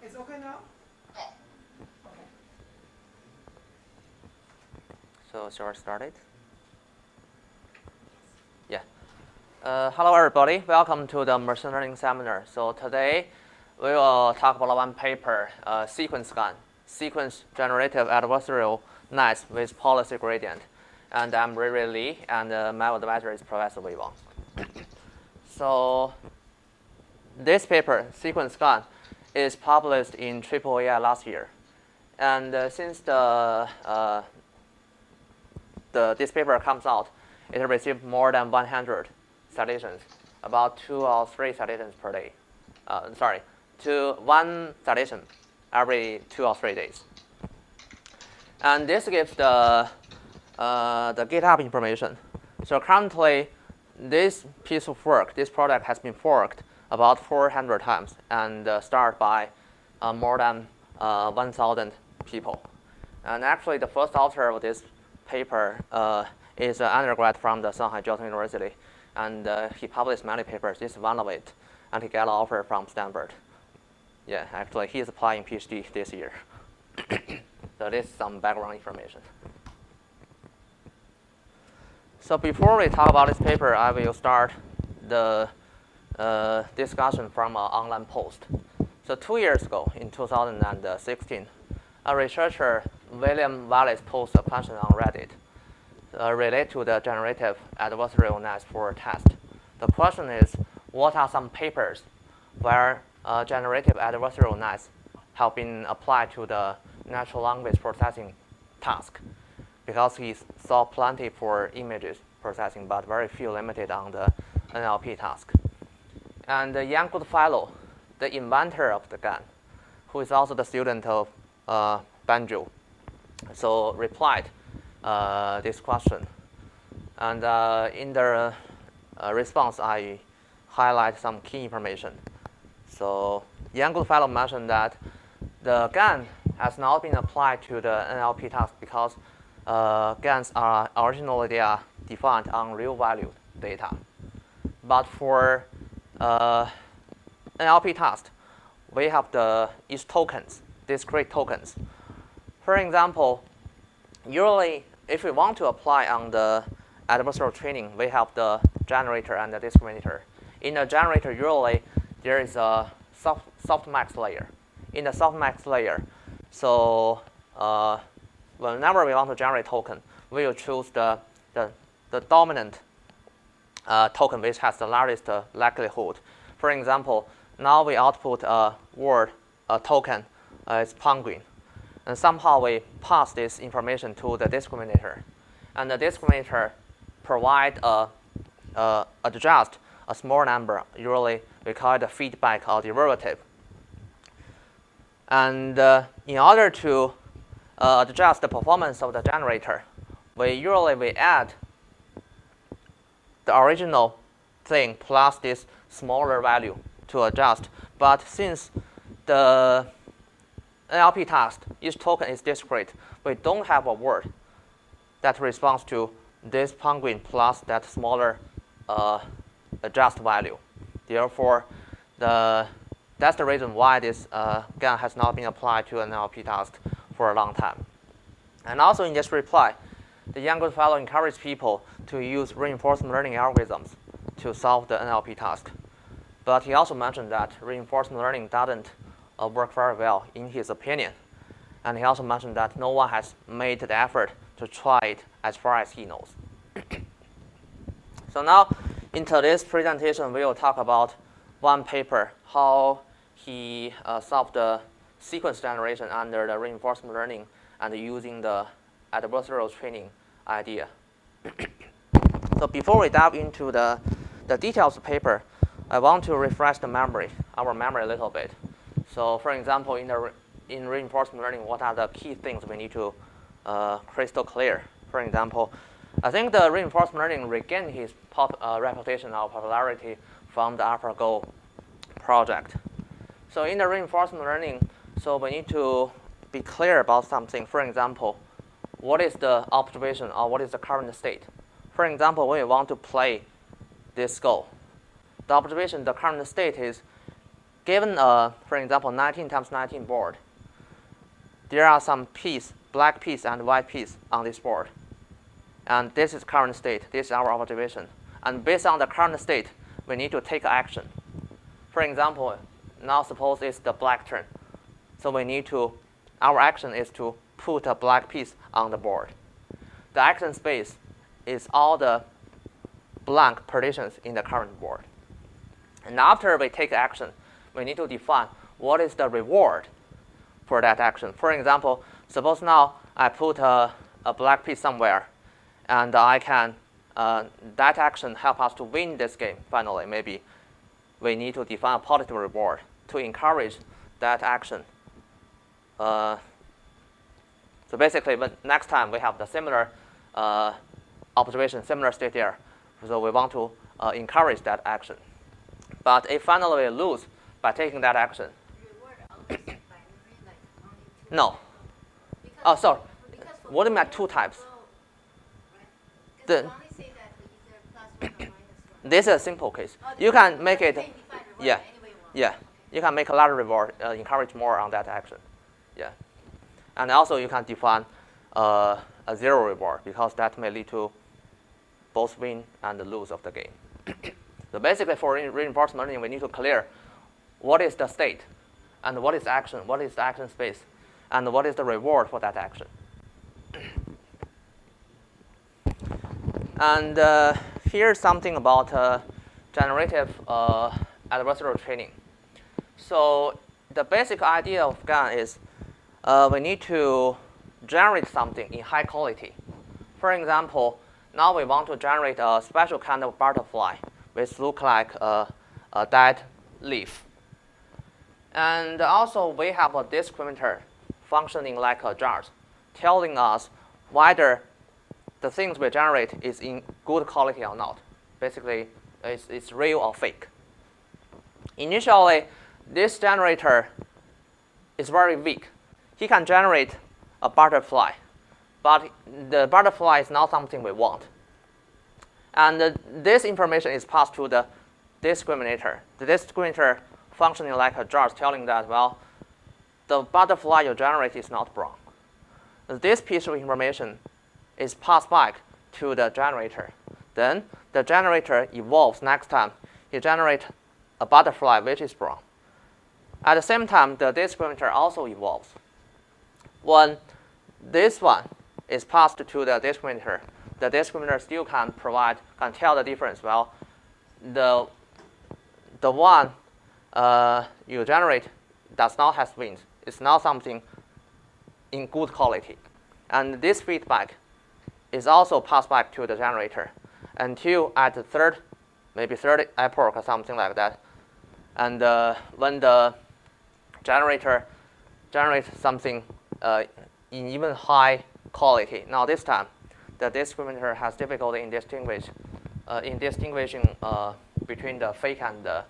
It's okay now? Okay. So shall I start it? Yeah. Hello everybody, welcome to the machine learning seminar. So today we will talk about one paper, SeqGAN, sequence generative adversarial nets with policy gradient. And I'm Ray Lee, and my advisor is Professor Wei Wang. So this paper, SeqGAN, is published in AAAI last year. And since this paper comes out, it received more than 100 citations, about 2 or 3 citations per day. One citation every 2 or 3 days. And this gives the GitHub information. So currently, this piece of work, this project has been forked about 400 times and started by more than 1,000 people. And actually, the first author of this paper is an undergrad from the Shanghai Jiao Tong University. And he published many papers. This is one of it. And he got an offer from Stanford. Yeah, actually, he is applying PhD this year. So this is some background information. So before we talk about this paper, I will start the discussion from an online post. So 2 years ago, in 2016, a researcher, William Wallace, posted a question on Reddit related to the generative adversarial nets for test. The question is, what are some papers where generative adversarial nets have been applied to the natural language processing task? Because he saw plenty for images processing, but very few limited on the NLP task. And Ian Goodfellow, the inventor of the GAN, who is also the student of Banjo, so replied this question. And in the response, I highlight some key information. So Ian Goodfellow mentioned that the GAN has not been applied to the NLP task because GANs are originally defined on real valued data. But for NLP task, we have these tokens, discrete tokens. For example, usually if we want to apply on the adversarial training, we have the generator and the discriminator. In the generator, usually there is a softmax layer. In the softmax layer, so whenever we want to generate token, we will choose the dominant token which has the largest likelihood. For example, now we output a word, a token, is penguin. And somehow we pass this information to the discriminator. And the discriminator provide adjust a small number. Usually we call it a feedback or derivative. And in order to adjust the performance of the generator, we add the original thing plus this smaller value to adjust. But since the NLP task, each token is discrete, we don't have a word that responds to this penguin plus that smaller adjust value. Therefore, that's the reason why this GAN has not been applied to an NLP task for a long time. And also in this reply, the Ian Goodfellow encouraged people to use reinforcement learning algorithms to solve the NLP task. But he also mentioned that reinforcement learning doesn't work very well in his opinion. And he also mentioned that no one has made the effort to try it as far as he knows. So now, in today's presentation, we will talk about one paper, how he solved the sequence generation under the reinforcement learning and using the adversarial training idea. So before we dive into the details of the paper, I want to refresh our memory a little bit. So for example, in reinforcement learning, what are the key things we need to crystal clear? For example, I think the reinforcement learning regained his reputation or popularity from the AlphaGo project. So in the reinforcement learning, so we need to be clear about something. For example, what is the observation or what is the current state? For example, when we want to play this Go, the current state is given for example 19 times 19 board, there are some piece, black piece and white piece on this board. And this is current state. This is our observation. And based on the current state, we need to take action. For example, now suppose it's the black turn. So we need to, our action is to put a black piece on the board. The action space is all the blank partitions in the current board. And after we take action, we need to define what is the reward for that action. For example, suppose now I put a black piece somewhere, and I can, that action help us to win this game finally. Maybe we need to define a positive reward to encourage that action. So basically, when next time we have the similar observation, similar state there, so we want to encourage that action. But if finally we lose by taking that action, no. Oh, sorry. What do you mean 2 types? This is a simple case. You can make it, yeah. You can make a larger reward, encourage more on that action, yeah. And also you can define a 0 reward because that may lead to both win and lose of the game. So basically, for reinforcement learning, we need to clear what is the state, and what is action, what is the action space, and what is the reward for that action. And here's something about generative adversarial training. So the basic idea of GAN is we need to generate something in high quality. For example, now we want to generate a special kind of butterfly which look like a dead leaf. And also we have a discriminator functioning like a judge, telling us whether the things we generate is in good quality or not. Basically, it's real or fake. Initially, this generator is very weak. He can generate a butterfly, but the butterfly is not something we want. And this information is passed to the discriminator. The discriminator functioning like a judge, telling that, well, the butterfly you generate is not brown. This piece of information is passed back to the generator. Then the generator evolves next time. He generates a butterfly which is brown. At the same time, the discriminator also evolves. When this one is passed to the discriminator still can tell the difference. Well, the one you generate does not have wings. It's not something in good quality. And this feedback is also passed back to the generator until at the maybe third epoch or something like that. And when the generator generates something in even high quality, now this time the discriminator has difficulty in distinguishing between the fake and the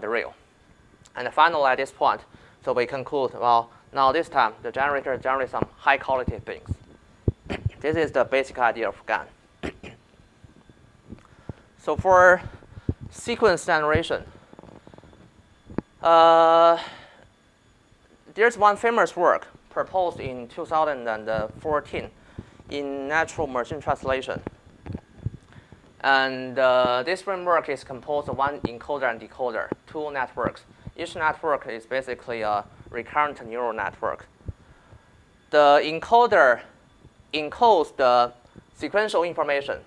real. And finally, at this point, so we conclude, well, now this time the generator generates some high quality things. This is the basic idea of GAN. So for sequence generation, there's one famous work proposed in 2014 in natural machine translation. And this framework is composed of one encoder and decoder, 2 networks. Each network is basically a recurrent neural network. The encoder encodes the sequential information,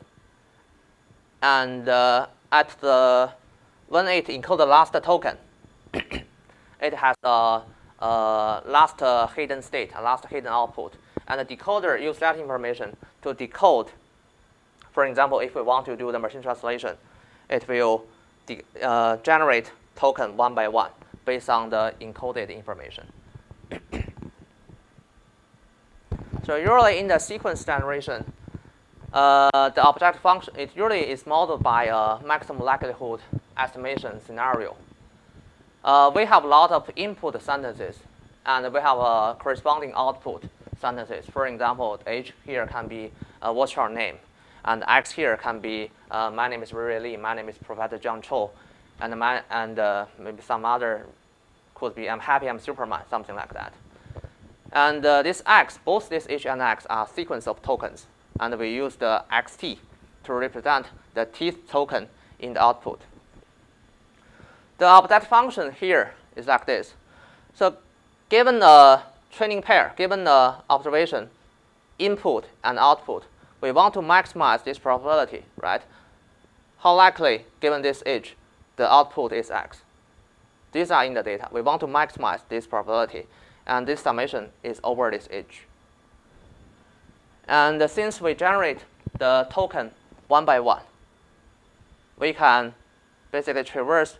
and when it encodes the last token, it has a last hidden state, a last hidden output, and the decoder uses that information to decode. For example, if we want to do the machine translation, it will generate token one by one based on the encoded information. So usually in the sequence generation, the object function, it usually is modeled by a maximum likelihood estimation scenario. We have a lot of input sentences, and we have a corresponding output sentences. For example, H here can be what's your name, and X here can be my name is Rui Li, my name is Professor Jiang Chou. and maybe some other could be I'm happy, I'm Superman, something like that. And this X, both this H and X are sequence of tokens, and we use the XT to represent the T token in the output. The object function here is like this. So given the training pair, given the observation, input and output, we want to maximize this probability, right? How likely, given this H, the output is X? These are in the data. We want to maximize this probability, and this summation is over this H. And since we generate the token one by one, we can basically traverse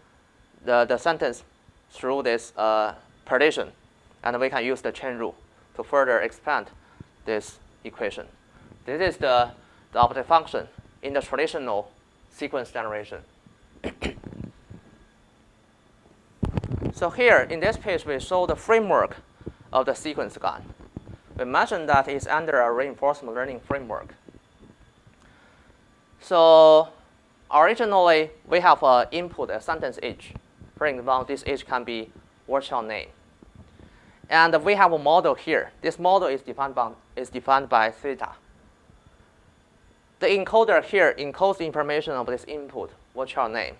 the sentence through this partition, and we can use the chain rule to further expand this equation. This is the object function in the traditional sequence generation. So here, in this page, we show the framework of the sequence GAN. We mentioned that it's under a reinforcement learning framework. So originally, we have an input, a sentence H. For example, this H can be what's your name. And we have a model here. This model is defined by theta. The encoder here encodes the information of this input, what's your name.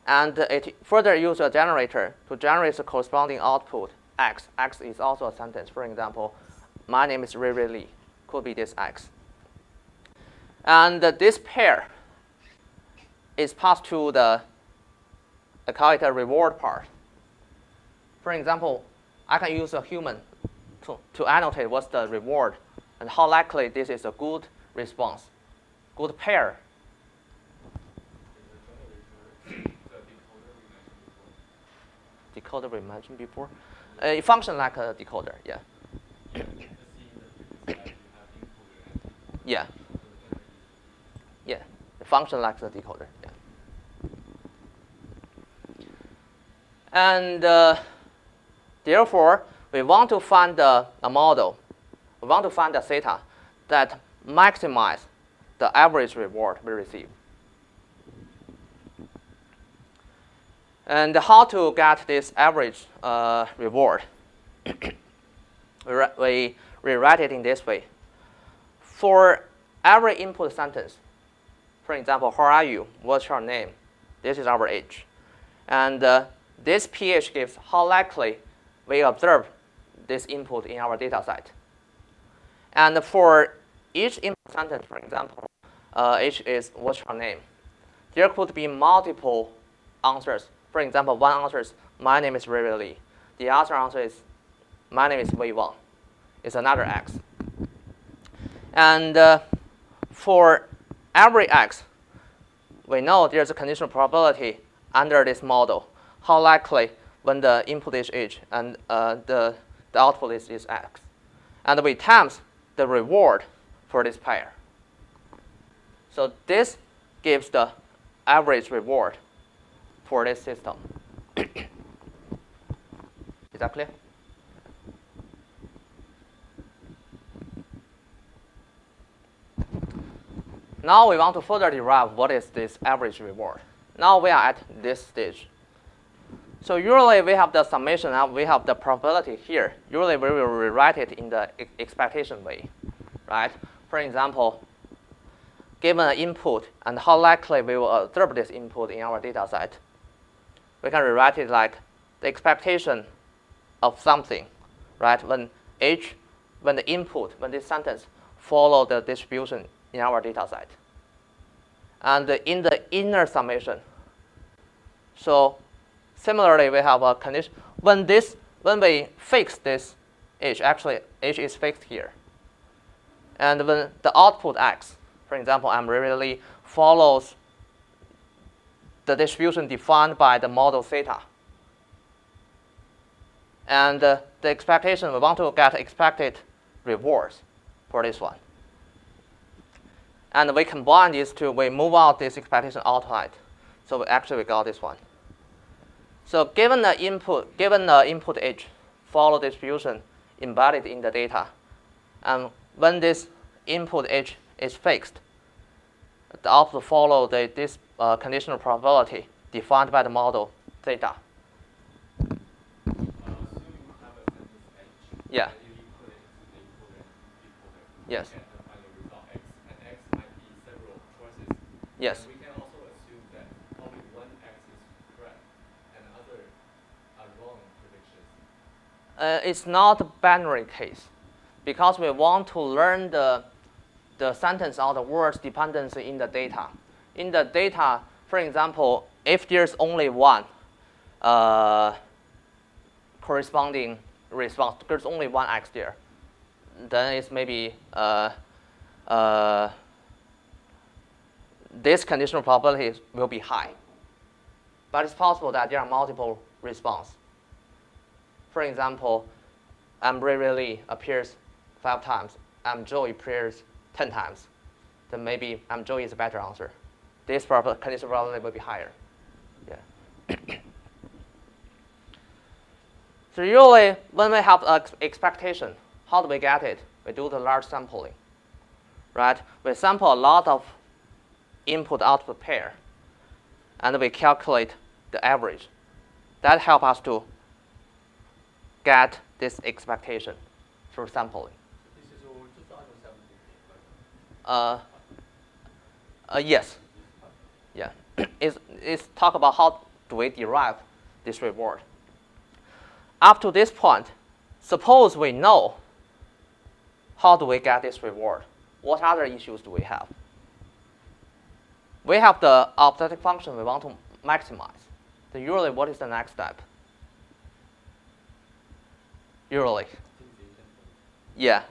And it further uses a generator to generate the corresponding output, X. X is also a sentence. For example, my name is Ray Lee. Could be this X. And this pair is passed to the, I call it a reward part. For example, I can use a human to annotate what's the reward and how likely this is a good response, good pair. Decoder we mentioned before. It functions like a decoder, yeah. Yeah. Yeah, it functions like the decoder, yeah. And therefore, we want to find a model. We want to find a theta that maximizes the average reward we receive. And how to get this average reward? We rewrite it in this way. For every input sentence, for example, how are you? What's your name? This is our H. And this pH gives how likely we observe this input in our data set. And for each input sentence, for example, H is what's your name? There could be multiple answers. For example, one answer is my name is Ray Lee. The other answer is my name is Wei Wang. It's another X. And for every X, we know there's a conditional probability under this model. How likely when the input is H and the output is X. And we times the reward for this pair. So this gives the average reward for this system. Is that clear? Now we want to further derive what is this average reward. Now we are at this stage. So usually we have the summation and we have the probability here. Usually we will rewrite it in the expectation way, right? For example, given an input and how likely we will observe this input in our data set, we can rewrite it like the expectation of something, right? When the input, when this sentence follow the distribution in our data set. And in the inner summation, so similarly we have a condition when we fix this H, actually H is fixed here. And when the output X, for example, I'm really follows the distribution defined by the model theta. And the expectation, we want to get expected rewards for this one. And we combine these two, we move out this expectation outside. So we got this one. So given the input H, follow distribution embedded in the data. And when this input H is fixed, the output follow this conditional probability defined by the model theta. Assuming we have a sentence H, Yeah. and you equal it to the equivalent, Yes. we get the final result X, and X might be several choices. Yes. And we can also assume that only one X is correct, and other are wrong predictions. It's not a binary case, because we want to learn the sentence or the words dependency in the data. In the data, for example, if there's only one corresponding response, there's only one X there, then it's maybe this conditional probability will be high. But it's possible that there are multiple responses. For example, really appears 5 times, Joe appears 10 times. Then maybe Joe is a better answer. This conditional probability will be higher. Yeah. So usually, when we have an expectation, how do we get it? We do the large sampling, right? We sample a lot of input-output pair, and we calculate the average. That helps us to get this expectation through sampling. This is all 2017, right? Yes. Yeah. It's talk about how do we derive this reward. Up to this point, suppose we know how do we get this reward. What other issues do we have? We have the objective function we want to maximize. Then usually, what is the next step? Usually. Yeah.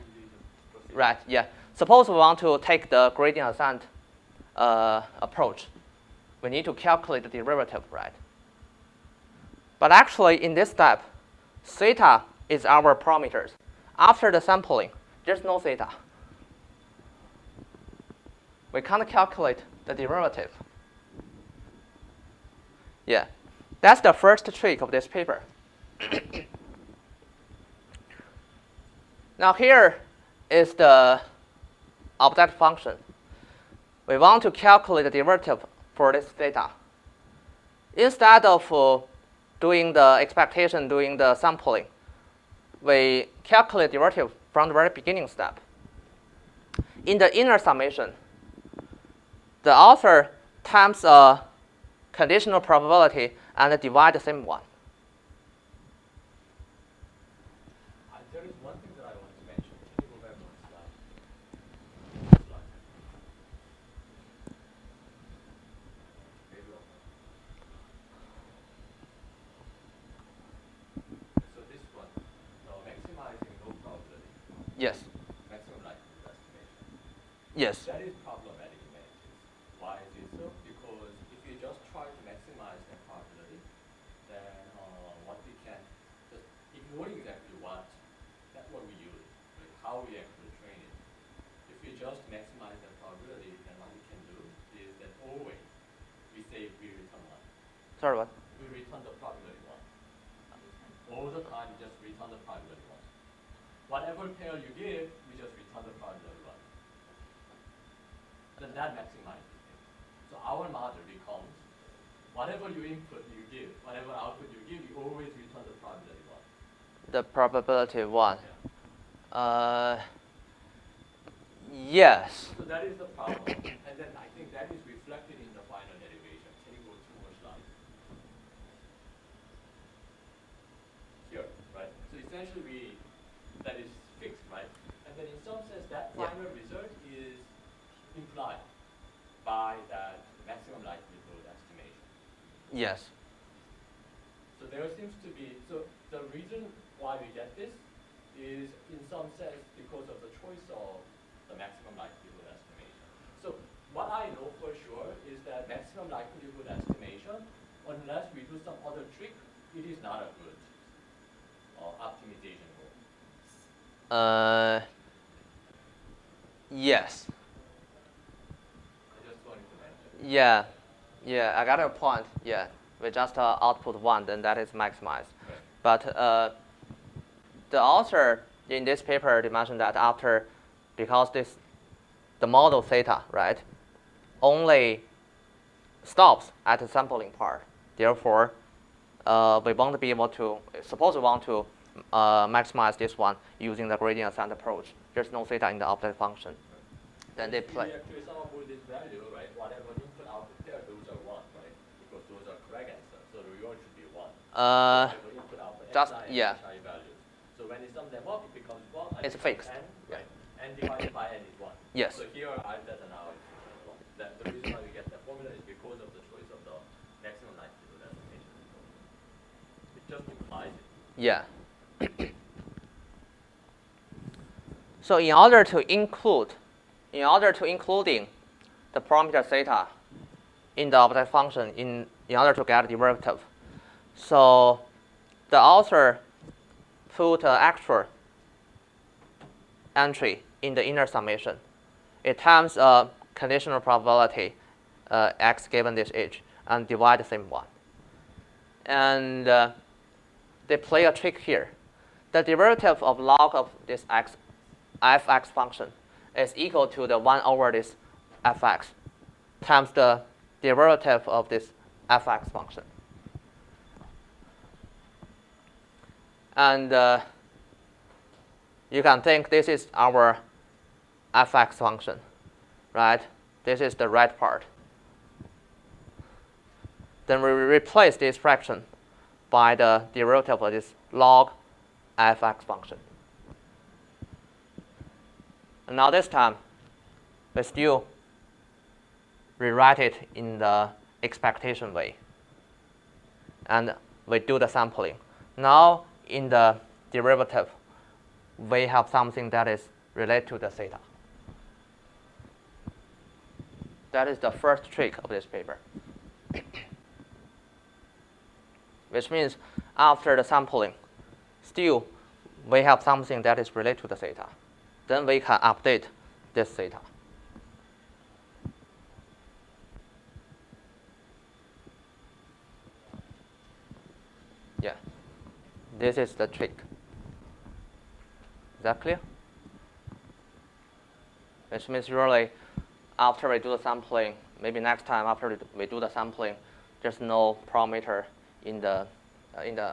Right, yeah. Suppose we want to take the gradient ascent approach. We need to calculate the derivative, right? But actually, in this step, theta is our parameters. After the sampling, there's no theta. We can't calculate the derivative. Yeah. That's the first trick of this paper. Now here is the objective function. We want to calculate the derivative for this theta. Instead of doing the expectation, doing the sampling, we calculate derivative from the very beginning step. In the inner summation, the author times a conditional probability and divide the same one. There is one thing that I want to mention. Can you go back one slide? So this one, maximizing no probability. Yes. Maximum likelihood estimation. Yes. That is problematic in many cases. Why is it so? Because if you just try to maximize that probability, then what we can just ignore exactly that's what we use, like how we actually train it. If we just maximize that probability, then what we can do is that always we say we return one. Sorry, what? We return the probability one. All the time, just return the probability one. Whatever pair you give, we just return the probability one. Then that maximizes it. So our model becomes whatever you input you give, whatever output you give, you always return the probability one. The probability one. Yeah. Yes. So that is the problem, and then I think that is reflected in the final derivation. Can you go 2 more slides? Here, right? So essentially that is fixed, right? And then in some sense that final result is implied by that maximum likelihood estimation. Yes. So there seems to be, so the reason why we get this is in some sense because of the choice of the maximum likelihood estimation. So what I know for sure is that maximum likelihood estimation, unless we do some other trick, it is not a good optimization goal. Yes. I just wanted to mention. Yeah. Yeah, I got your point. Yeah. We just output one, then that is maximized. Right. But the author in this paper, they mentioned that after, because the model theta, right, only stops at the sampling part. Therefore, we want to be able to, suppose we want to maximize this one using the gradient ascent approach. There's no theta in the object function. Then they play. If we actually sum up with this value, right, whatever input output there, those are 1, right? Because those are correct answers. So the reward should be 1. Whatever input output, just, xi yeah. and xi values. So when you sum them up, it becomes 1. It's fixed. N, Yeah. right? N divided by N is 1. Yes. So here, that's an hour. That the reason why we get that formula is because of the choice of the maximum likelihood estimation. It just implies it. Yeah. So in order to including the parameter theta in the object function in order to get a derivative, so the author put an extra entry in the inner summation. It times a conditional probability x given this h and divide the same one. And they play a trick here. The derivative of log of this fx function is equal to the 1 over this fx times the derivative of this fx function. And you can think this is our fx function, right? This is the red part. Then we replace this fraction by the derivative of this log fx function. And now this time, we still rewrite it in the expectation way. And we do the sampling. Now, in the derivative, we have something that is related to the theta. That is the first trick of this paper. Which means after the sampling, still we have something that is related to the theta. Then we can update this theta. Yeah, this is the trick. Is that clear? Which means really, after we do the sampling, maybe next time after we do the sampling, there's no parameter in the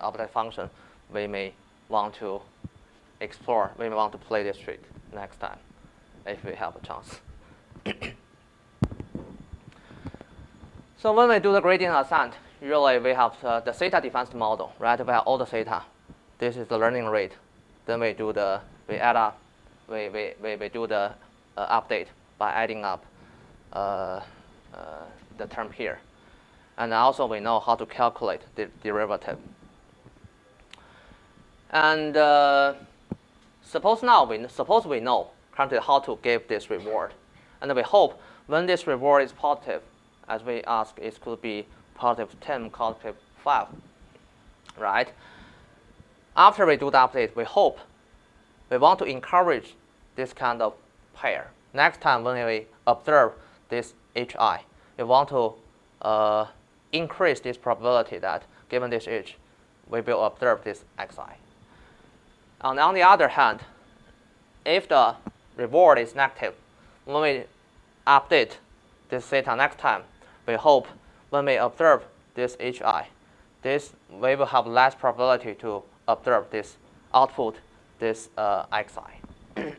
object function. We may want to explore. We may want to play this trick next time, if we have a chance. So when we do the gradient ascent, usually we have the theta defines the model, right? We have all the theta. This is the learning rate. Then we add up, we do the update by adding up the term here. And also we know how to calculate the derivative. And suppose we know currently how to give this reward. And we hope when this reward is positive, as we ask, it could be positive 10, positive 5, right? After we do the update, we want to encourage this kind of pair. Next time when we observe this hi, we want to increase this probability that given this h, we will observe this xi. And on the other hand, if the reward is negative, when we update this theta next time, we hope when we observe this hi, we will have less probability to observe this output, this xi.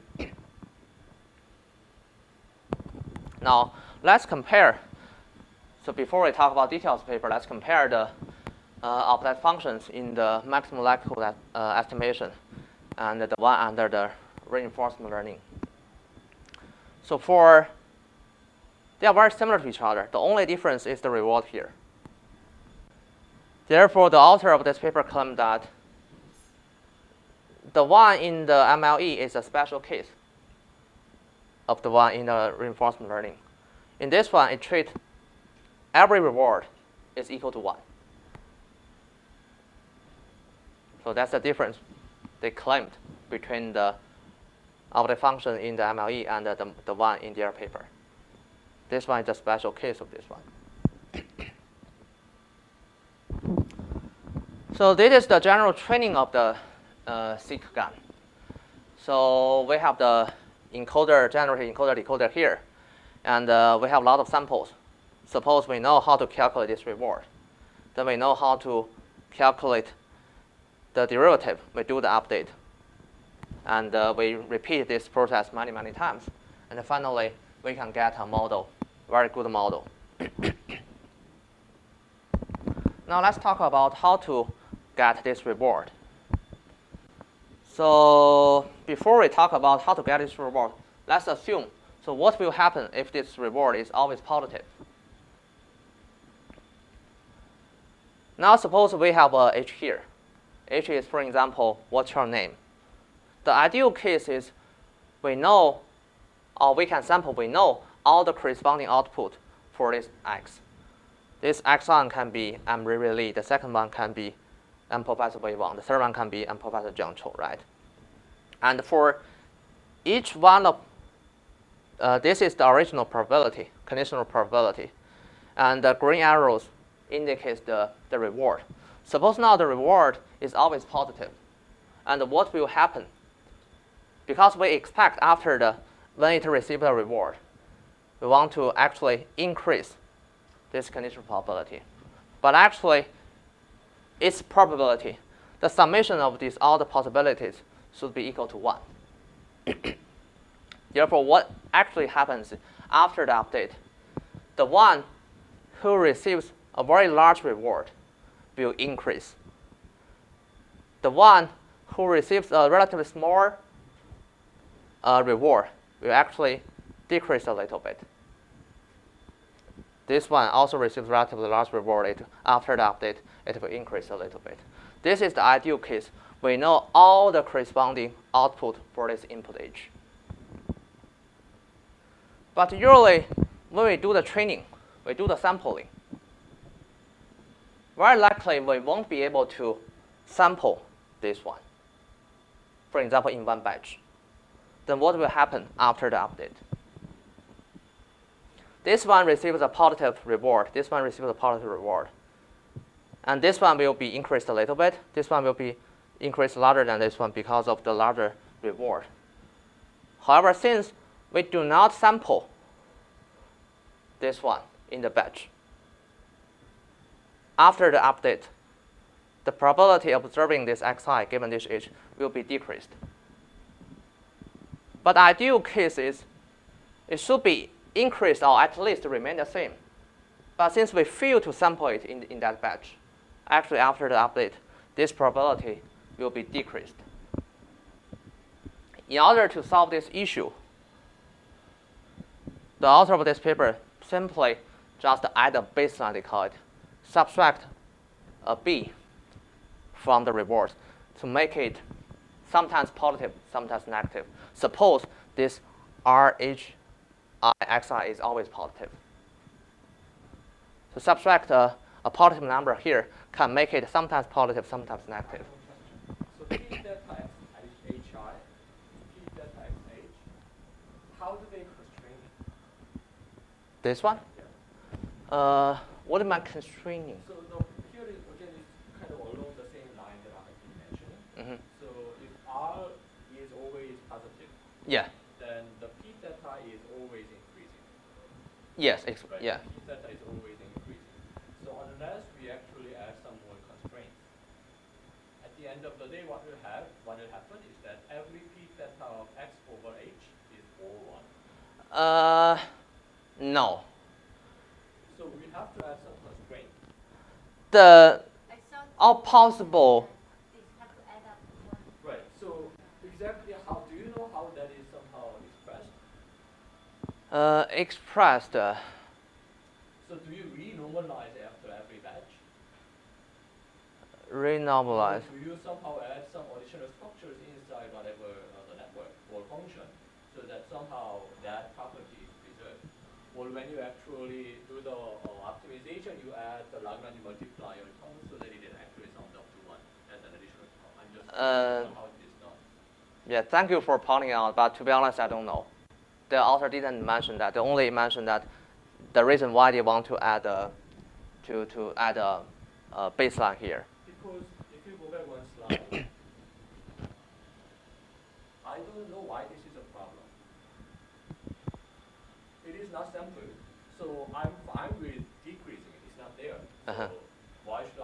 Now, let's compare. So before we talk about details of the paper, let's compare the object functions in the maximum likelihood estimation and the one under the reinforcement learning. So they are very similar to each other. The only difference is the reward here. Therefore, the author of this paper claimed that the one in the MLE is a special case of the one in the reinforcement learning. In this one, it treats every reward is equal to 1. So that's the difference they claimed between the object function in the MLE and the one in their paper. This one is a special case of this one. So this is the general training of the SeqGAN. So we have the encoder, generator, encoder, decoder here. And we have a lot of samples. Suppose we know how to calculate this reward. then we know how to calculate the derivative. We do the update. And we repeat this process many, many times. And finally, we can get a model, very good model. Now let's talk about how to get this reward. So before we talk about how to get this reward, let's assume, so what will happen if this reward is always positive? Now suppose we have a H here. H is, for example, what's your name? The ideal case is we know, or we can sample, we know all the corresponding output for this X. This X1 can be I'm Riri Li. The second one can be I'm Professor Wei Wang. The third one can be I'm Professor Jiang Chou, right? And for each one of, this is the original probability, conditional probability. And the green arrows indicates the reward. Suppose now the reward is always positive. And what will happen? Because we expect after when it receives the reward, we want to actually increase this conditional probability. But actually, its probability, the summation of these all the possibilities should be equal to 1. Therefore, what actually happens after the update, the one who receives a very large reward will increase. The one who receives a relatively small reward will actually decrease a little bit. This one also receives relatively large reward. After the update, it will increase a little bit. This is the ideal case. We know all the corresponding output for this input H. But usually, when we do the training, we do the sampling, very likely we won't be able to sample this one, for example, in one batch. Then what will happen after the update? This one receives a positive reward. This one receives a positive reward. And this one will be increased a little bit. This one will be increased larger than this one because of the larger reward. However, since we do not sample this one in the batch, after the update, the probability of observing this xi given this H will be decreased. But the ideal case is it should be increased or at least remain the same. But since we fail to sample it in that batch, actually after the update, this probability will be decreased. In order to solve this issue, the author of this paper simply just add a baseline, they call it, subtract a B from the reward to make it sometimes positive, sometimes negative. Suppose this RHIXI is always positive. So subtract a positive number here can make it sometimes positive, sometimes negative. So P delta X HI, P delta X H, how do they constrain it? This one? Yeah. What am I constraining? So here is, again, it's kind of along the same line that I have been mentioning. Mm-hmm. So if R is always positive, Yeah. then the P delta is always increasing. Yes. Right? Yeah. P delta is always increasing. So unless we actually add some more constraints, at the end of the day, what will happen is that every P delta of X over H is all 1. No. So we have to add some constraint. All possible. Have to add up to 1. Right. So exactly how do you know how that is somehow expressed? Expressed. So do you renormalize after every batch? Renormalize. Or do you somehow add some additional structures inside whatever the network or function so that somehow that property is preserved? Or when you actually do the optimization, you add the Lagrange multiplier term so that it actually sums up to 1 as an additional term. I'm just wondering how it is done. Yeah, thank you for pointing out, but to be honest, I don't know. The author didn't mention that. They only mentioned that the reason why they want to add a baseline here. Because if you go back one slide, I don't know why this is a problem. It is not sampled, so I'm fine with decreasing it. It's not there. So why should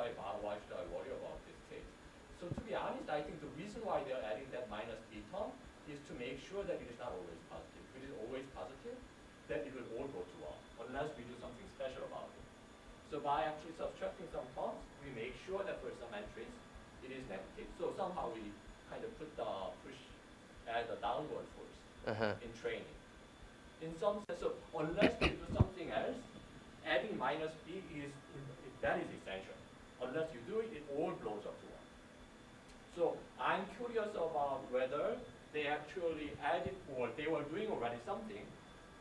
I think the reason why they're adding that minus p term is to make sure that it is not always positive. If it is always positive, then it will all go to 1, unless we do something special about it. So by actually subtracting some terms, we make sure that for some entries, it is negative. So somehow we kind of put the push as a downward force in training. In some sense, so unless we do something else, adding minus p that is essential. Unless you do it, it all blows up to 1. So I'm curious about whether they actually added, or they were doing already something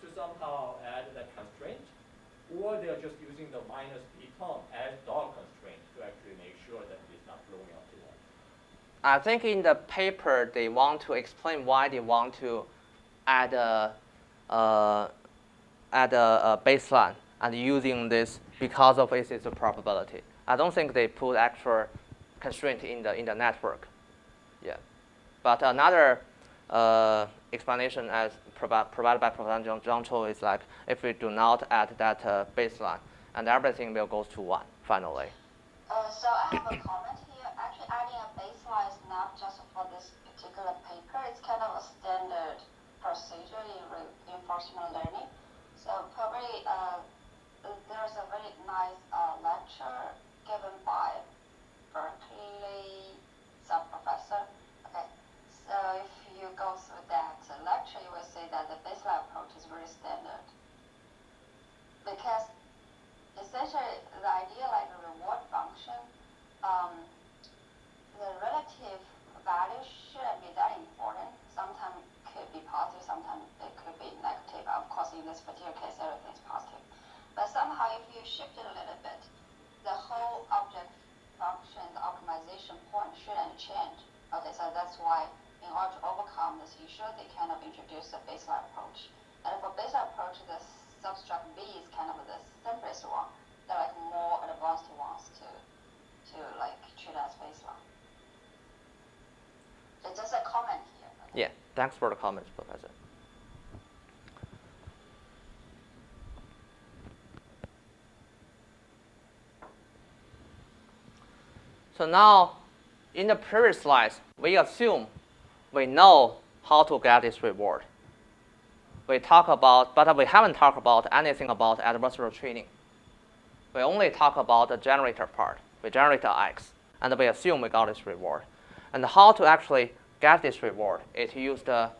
to somehow add that constraint, or they are just using the minus p term as the constraint to actually make sure that it's not blowing up to 1. I think in the paper they want to explain why they want to add a baseline and using this because of its probability. I don't think they put actual constraint in the network. Yeah, but another explanation as provided by Professor Zhang Chou is like if we do not add that baseline, and everything will go to 1 finally. So I have a comment here. Actually, adding a baseline is not just for this particular paper. It's kind of a standard procedure in reinforcement learning. So probably there's a very nice lecture given by Berkeley sub-professor. Okay, so if you go through that lecture, you will see that the baseline approach is very standard. Because essentially the idea like a reward function, the relative value shouldn't be that important. Sometimes it could be positive, sometimes it could be negative. Of course, in this particular case, everything is positive. But somehow, if you shift it a little bit, the whole object function, the optimization point shouldn't change. Okay, so that's why in order to overcome this issue, they kind of introduce a baseline approach. And for baseline approach, the substruct B is kind of the simplest one. There are like more advanced ones to like treat as baseline. It's just a comment here. Okay? Yeah, thanks for the comments, Professor. So now, in the previous slides, we assume we know how to get this reward. We talk about, but we haven't talked about anything about adversarial training. We only talk about the generator part. We generate the X, and we assume we got this reward. And how to actually get this reward is to use the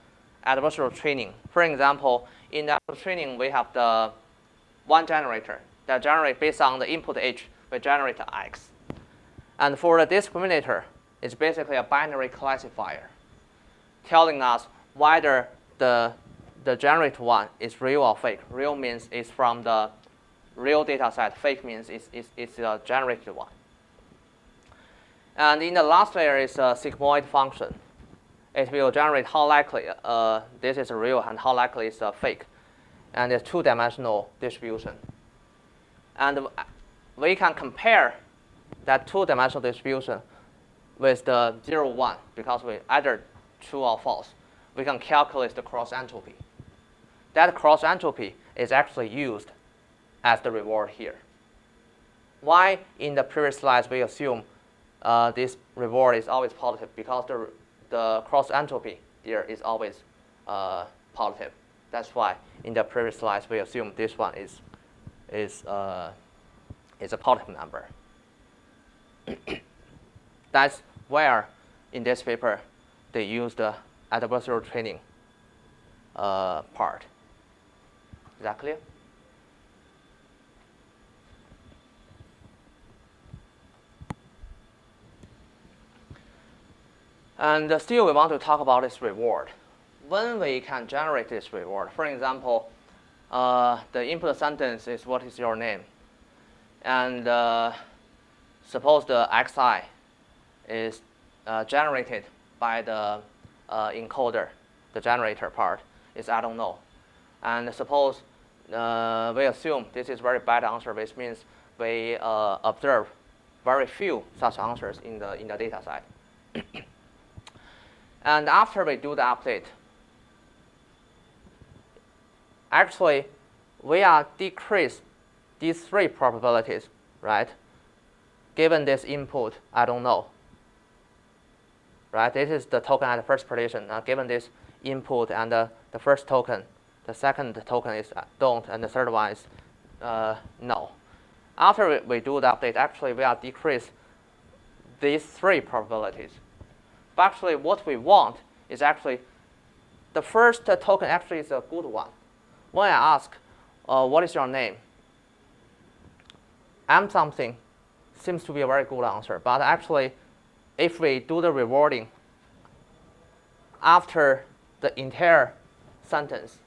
adversarial training. For example, in the adversarial training, we have the one generator that generates based on the input H, we generate the X. And for the discriminator, it's basically a binary classifier telling us whether the generated one is real or fake. Real means it's from the real data set. Fake means it's a generated one. And in the last layer is a sigmoid function. It will generate how likely this is real and how likely it's a fake. And it's two-dimensional distribution. And we can compare that two-dimensional distribution with the 0, 1 because we either true or false. We can calculate the cross entropy. That cross entropy is actually used as the reward here. Why in the previous slides we assume this reward is always positive? Because the cross entropy here is always positive. That's why in the previous slides we assume this one is a positive number. That's where in this paper they use the adversarial training part. Is that clear? And still we want to talk about this reward. When we can generate this reward, for example, the input sentence is what is your name? And suppose the xi is generated by the encoder, the generator part is I don't know. And suppose we assume this is very bad answer, which means we observe very few such answers in the data set. And after we do the update, actually we are decrease these three probabilities, right? Given this input, I don't know. right? This is the token at the first partition. Given this input and the first token, the second token is don't, and the third one is no. After we do the update, actually we are decrease these three probabilities. But actually what we want is actually the first token actually is a good one. When I ask, what is your name? M something seems to be a very good answer. But actually, if we do the rewarding after the entire sentence,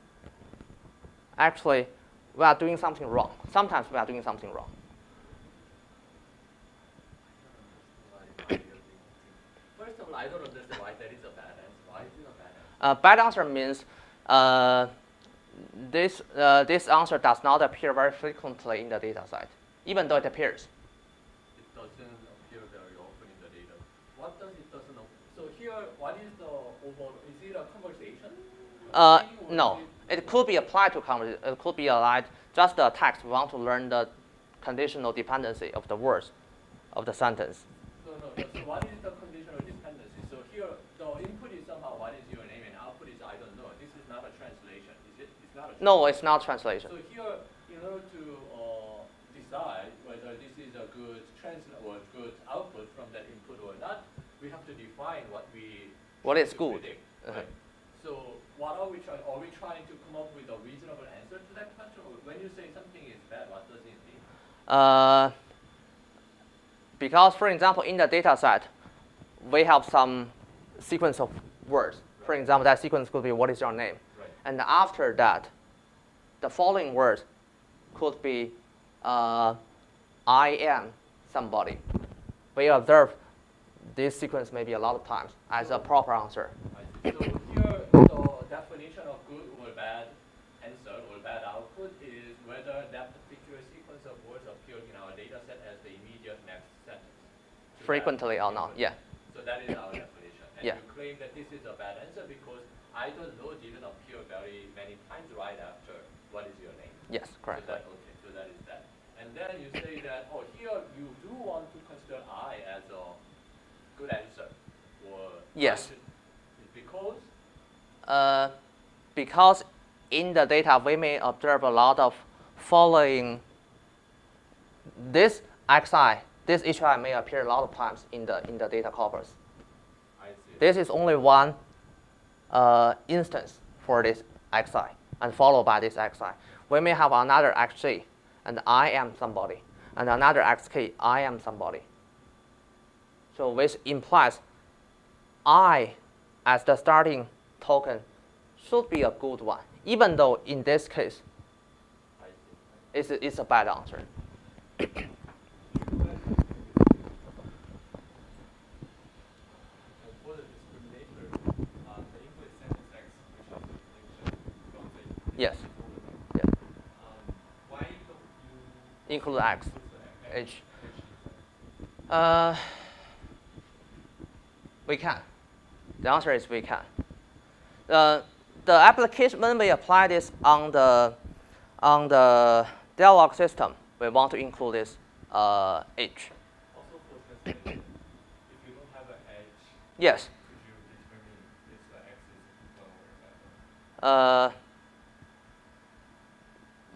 actually we are doing something wrong. Sometimes we are doing something wrong. First of all, I don't understand why that is a bad answer. Why is it a bad answer? Bad answer means this answer does not appear very frequently in the data set, even though it appears. It doesn't appear very often in the data. What does it doesn't appear? So here, what is the overall? Is it a conversation? No, it could be applied to conversation. It could be applied just the text. We want to learn the conditional dependency of the words of the sentence. No. So what is the conditional dependency? So here, the input is somehow what is your name, and output is I don't know. This is not a translation, is it? It's not a translation. No, it's not translation. So here, in order to decide whether this is a good translation or good output from that input or not, we have to define what is good. Predict, right? So what are we trying? Are we trying to come up with a reasonable answer to that question? Or when you say something is bad, what does it mean? Because, for example, in the data set, we have some sequence of words. Right. For example, that sequence could be what is your name? Right. And after that, the following words could be I am somebody. We observe this sequence maybe a lot of times as a proper answer. So here, the definition of good or bad answer or bad output is whether that particular sequence of words appeared in our data set as the immediate next sentence. Frequently or not, yeah. So that is our definition. And yeah. you claim that this is a bad answer because I don't know didn't appear very many times right after what is your name. Yes, correct. So that is that. And then you say that, oh, here you do want to consider I as a good answer. Or yes. Because? Because in the data we may observe a lot of following this xi, this hi may appear a lot of times in the data corpus. I see. This is only one instance for this xi, and followed by this xi. We may have another xj, and I am somebody, and another xk, I am somebody. So which implies I as the starting token should be a good one, even though in this case it's a bad answer. Yes. Yeah. Why don't you include x, h? We can. The answer is we can. The application, when we apply this on the dialog system, we want to include this h. Also for translation, if you don't have an h, yes. could you determine if the x is equal or bad?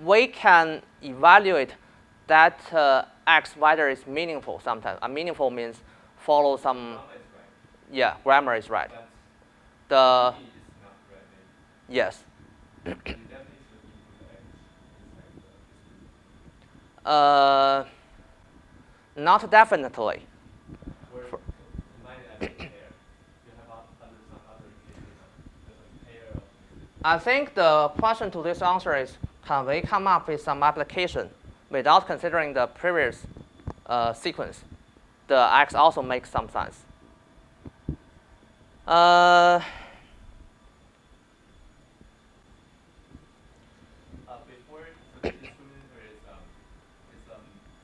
We can evaluate that x whether it's meaningful sometimes. Meaningful means follow some. Grammar is right. Yeah, grammar is right. That's The is not right. yes. You definitely should include the x inside the Not definitely. Where you might add a pair. You have some other cases there's a pair of I think the question to this answer is, can we come up with some application without considering the previous sequence? The x also makes some sense. before the instrument is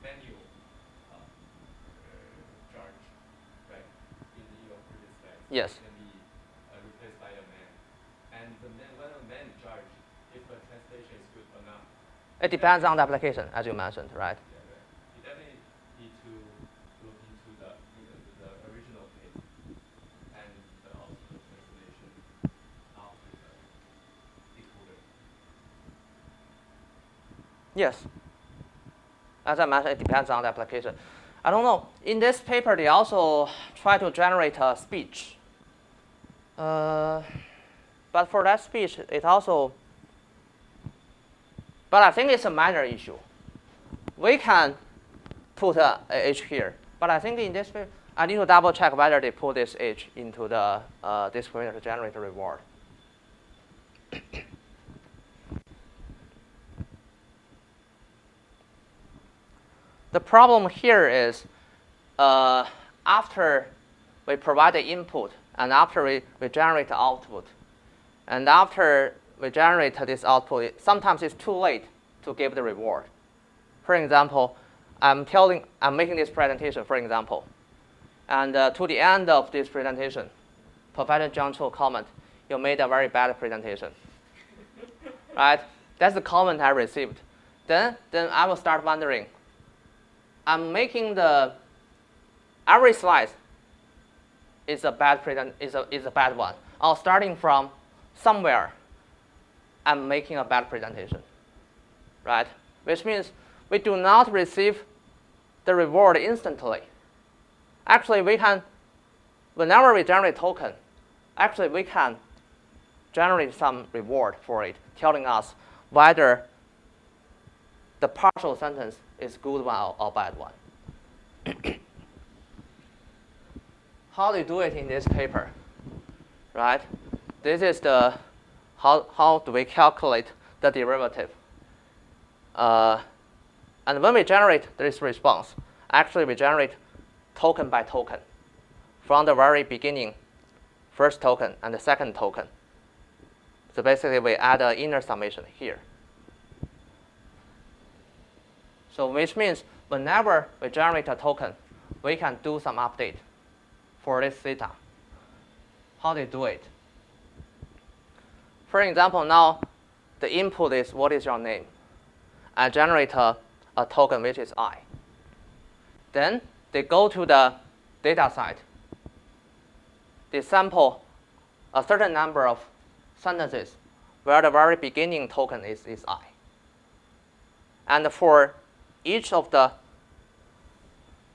manual charge, right? In your previous slides. Yes. It can be replaced by a man. And when a man charge, if the translation is good or not. It depends on the application, as you mentioned, right? Yeah, right. You definitely need to look into the original case. And Yes. As I mentioned, it depends on the application. I don't know. In this paper, they also try to generate a speech. But for that speech, it also. But I think it's a minor issue. We can put a H here. But I think in this paper, I need to double check whether they put this H into the discriminator to generate a reward. The problem here is after we provide the input and after we generate the output, and after we generate this output, sometimes it's too late to give the reward. For example, I'm making this presentation, for example, and to the end of this presentation, Professor John Cho comment, "You made a very bad presentation." Right? That's the comment I received. Then I will start wondering. I'm making every slide is a bad one. Or starting from somewhere, I'm making a bad presentation, right? Which means we do not receive the reward instantly. Actually, whenever we generate token, actually we can generate some reward for it, telling us whether the partial sentence is good one or bad one. How do you do it in this paper, right? This is how do we calculate the derivative. And when we generate this response, actually we generate token by token from the very beginning, first token and the second token. So basically we add an inner summation here. So which means whenever we generate a token, we can do some update for this theta. How do you do it? For example, now the input is what is your name. I generate a token which is I. Then they go to the data side. They sample a certain number of sentences where the very beginning token is I. And for each of the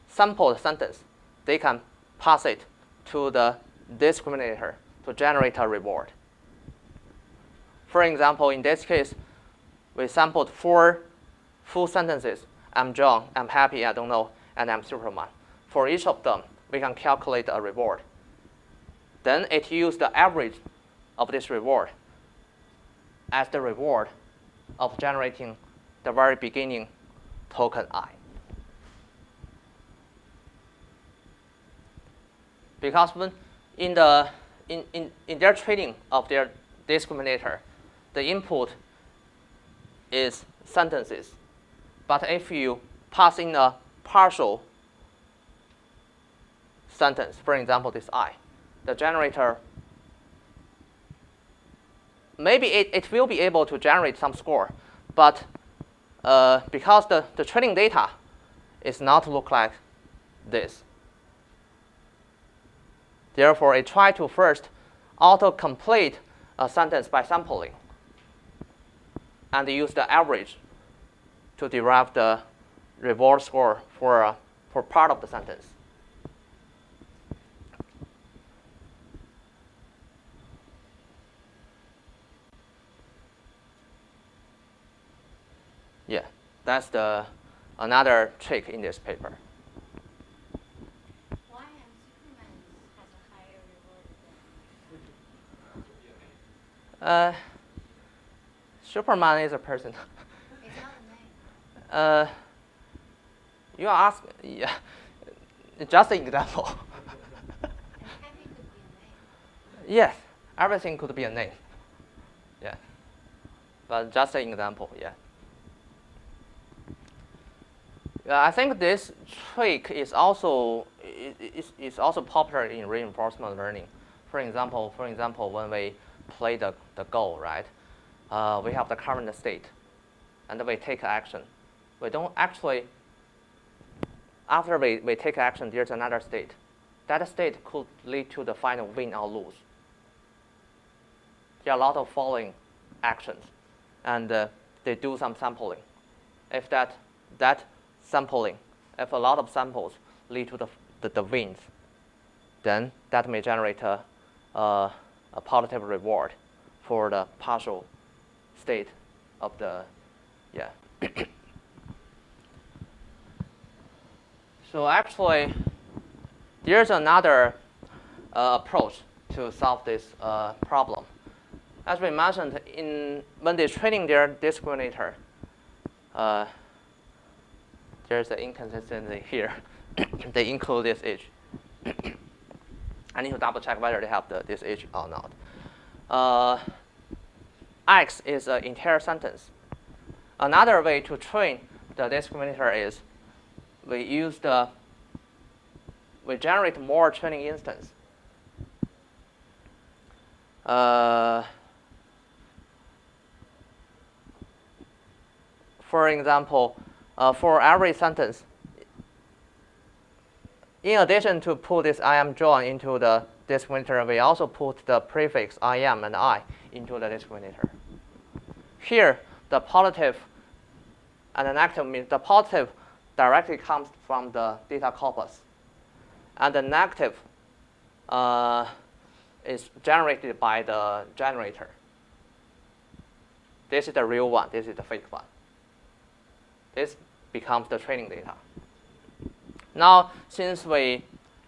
sampled sentence, they can pass it to the discriminator to generate a reward. For example, in this case, we sampled 4 full sentences. I'm John, I'm happy, I don't know, and I'm Superman. For each of them, we can calculate a reward. Then it used the average of this reward as the reward of generating the very beginning token I. Because when in their training of their discriminator, the input is sentences. But if you pass in a partial sentence, for example, this I, the generator, maybe it will be able to generate some score, but because the training data is not look like this. Therefore, it tries to first auto-complete a sentence by sampling and use the average to derive the reward score for part of the sentence. Yeah, that's another trick in this paper. Why Superman has a higher reward than Superman is a person. it's not a name. You ask, yeah, just an example. And happy could be a name. Yes, everything could be a name. Yeah, but just an example. Yeah. I think this trick is also popular in reinforcement learning. For example, when we play the Go, right? We have the current state, and we take action. We don't actually. After we take action, there's another state. That state could lead to the final win or lose. There are a lot of following actions, and they do some sampling. if that sampling, if a lot of samples lead to the wins, then that may generate a positive reward for the partial state of the, yeah. So actually, there's another approach to solve this problem. As we mentioned, when they're training their discriminator, there's an inconsistency here. They include this age. I need to double check whether they have this age or not. X is an entire sentence. Another way to train the discriminator is we generate more training instance. For example, for every sentence, in addition to put this I am John into the discriminator, we also put the prefix I am and I into the discriminator. Here, the positive and the negative means the positive directly comes from the data corpus, and the negative is generated by the generator. This is the real one. This is the fake one. This becomes the training data. Now, since we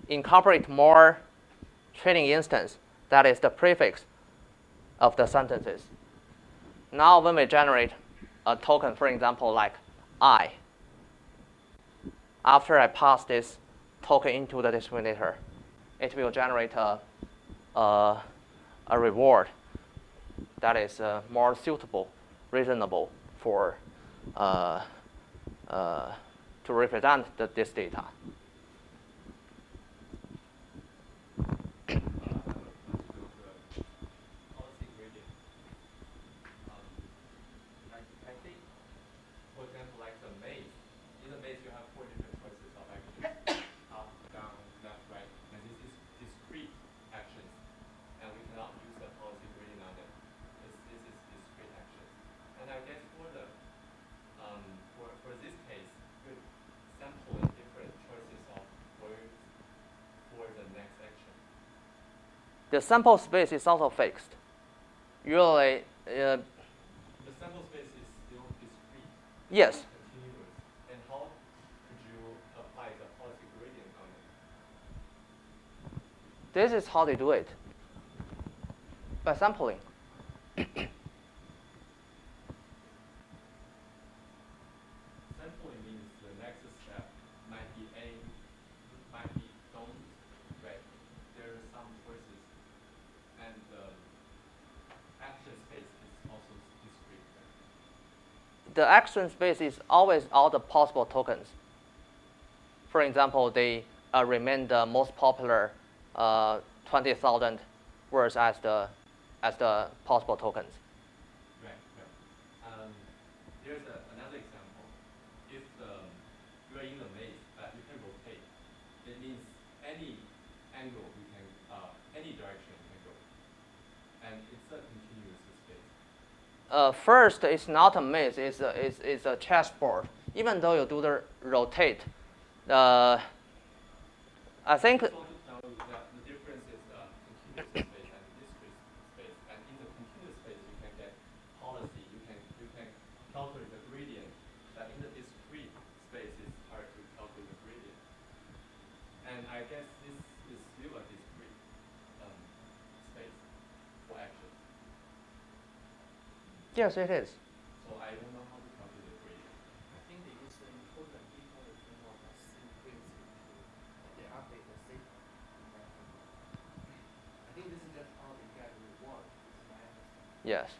incorporate more training instance, that is the prefix of the sentences. Now, when we generate a token, for example, like I, after I pass this token into the discriminator, it will generate a reward that is more suitable, reasonable for to represent this data. Policy gradient. I think, for example, like the maze. In the maze, you have 4 different choices of actions: up, down, left, right, and this is discrete actions, and we cannot use the policy gradient on them. This is discrete actions, and I guess for the for this case, you sample different choices of words for the next action. The sample space is also fixed. Usually, The sample space is still discrete. yes. Continuous. And how could you apply the policy gradient on it? This is how they do it, by sampling. Sampling means the next step might be A, might be don't, right? There are some choices, and the action space is also discrete, right? The action space is always all the possible tokens. For example, they remain the most popular 20,000 words as the possible tokens. Right, right. There's another example. If you are in the maze, but you can rotate, it means any angle you can, any direction you can go, and it's a continuous space. First, it's not a maze. It's a chessboard. Even though you do the rotate, I think. I just want to tell you that the difference is continuous space and discrete space. And in the continuous space, you can get policy. You can calculate the gradient. But in the discrete space, it's hard to calculate the gradient. And I guess this is still a discrete space for actions. Yes, it is. So I don't know how to calculate the gradient. I think they use the encoder and decoder to know the same frequency to update the signal. I think this is just how they get reward. This is my understanding. Yes.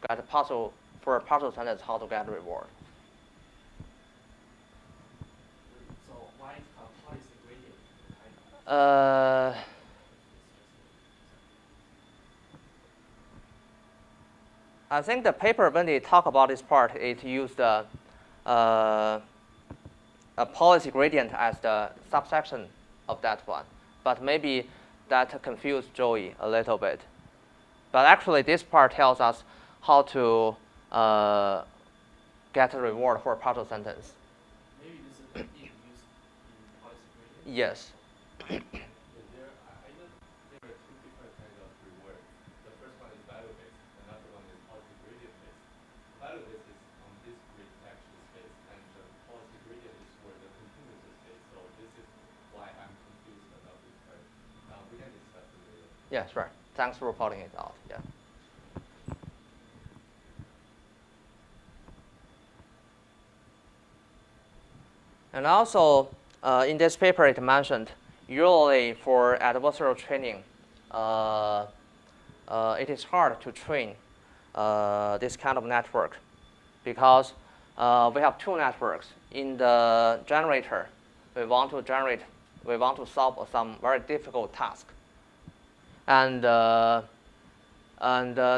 Got a puzzle for a puzzle sentence how to get reward. So why is called policy gradient? I think the paper, when they talk about this part, it used a policy gradient as the subsection of that one. But maybe that confused Joey a little bit. But actually, this part tells us how to get a reward for a partial sentence. Maybe this is the if used in policy gradient. Yes. I know there are two different kinds of rewards. The first one is value-based, another one is policy gradient-based. Value-based is on discrete action space, and the policy gradient is for the continuous space. So this is why I'm confused about this part. We can discuss it later. Yes, right. Thanks for pointing it out. Yeah. And also, in this paper, it mentioned usually for adversarial training, it is hard to train this kind of network because we have two networks. In the generator, we want to solve some very difficult task. And the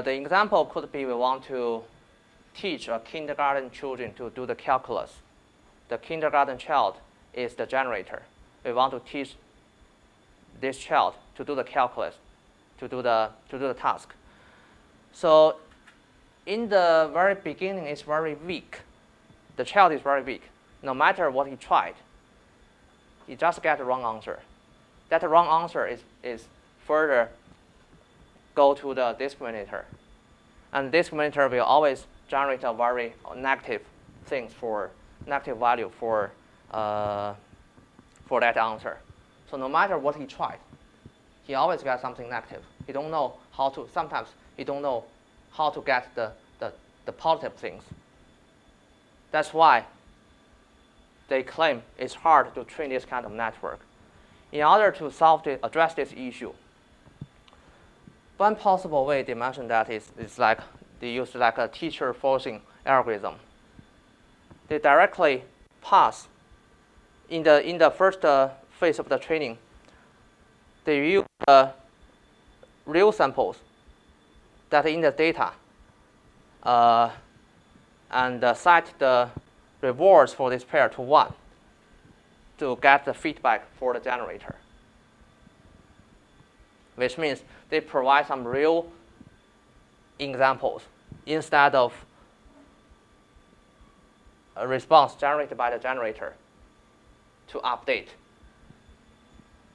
example could be we want to teach a kindergarten children to do the calculus. The kindergarten child is the generator. We want to teach this child to do the calculus, to do the task. So in the very beginning, it's very weak. The child is very weak. No matter what he tried, he just gets the wrong answer. That wrong answer is further go to the discriminator. And the discriminator will always generate a very negative value for that answer. So no matter what he tried, he always gets something negative. He don't know how to. Sometimes he don't know how to get the positive things. That's why they claim it's hard to train this kind of network. In order to address this issue, one possible way they mentioned that is like they use like a teacher forcing algorithm. They directly pass in the first phase of the training. They use real samples that are in the data and set the rewards for this pair to 1 to get the feedback for the generator. Which means they provide some real examples instead of a response generated by the generator to update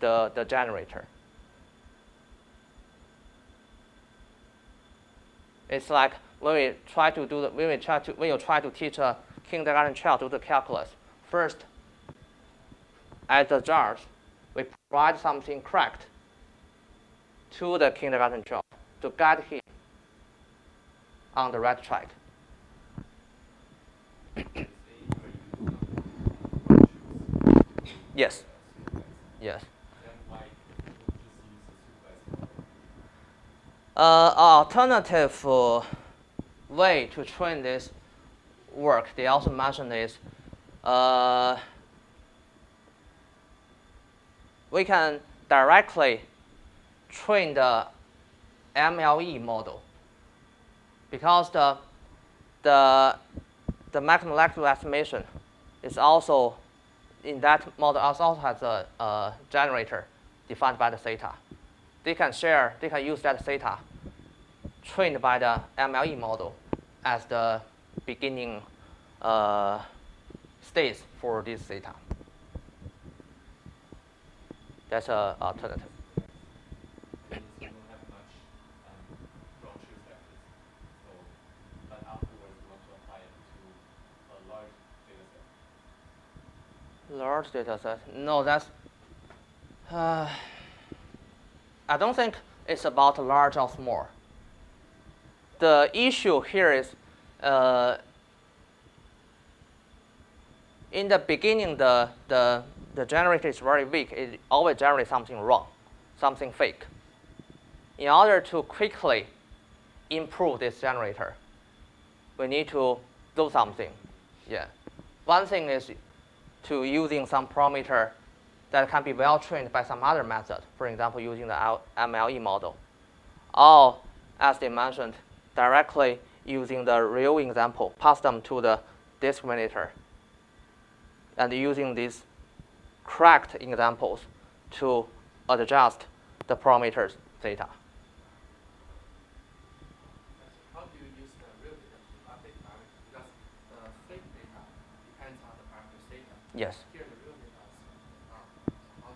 the generator. It's like when you try to teach a kindergarten child to do the calculus. First, as a judge, we provide something correct to the kindergarten child to guide him on the right track. Yes. Yes. Alternative way to train this work, they also mentioned is we can directly train the MLE model because the maximum likelihood estimation is also in that model also has a generator defined by the theta. They can use that theta trained by the MLE model as the beginning states for this theta. That's an alternative. You don't have much branches like this. So, but afterwards you want to apply it to a large data set. Large data set? No, that's. I don't think it's about large or small. The issue here is in the beginning, the generator is very weak. It always generates something wrong, something fake. In order to quickly improve this generator, we need to do something. Yeah. One thing is to using some parameter that can be well trained by some other method, for example, using the MLE model. Or, as they mentioned, directly using the real example, pass them to the discriminator, and using these correct examples to adjust the parameters theta. How do you use the real data to update parameters? Because the fake Yes. Here the real data is how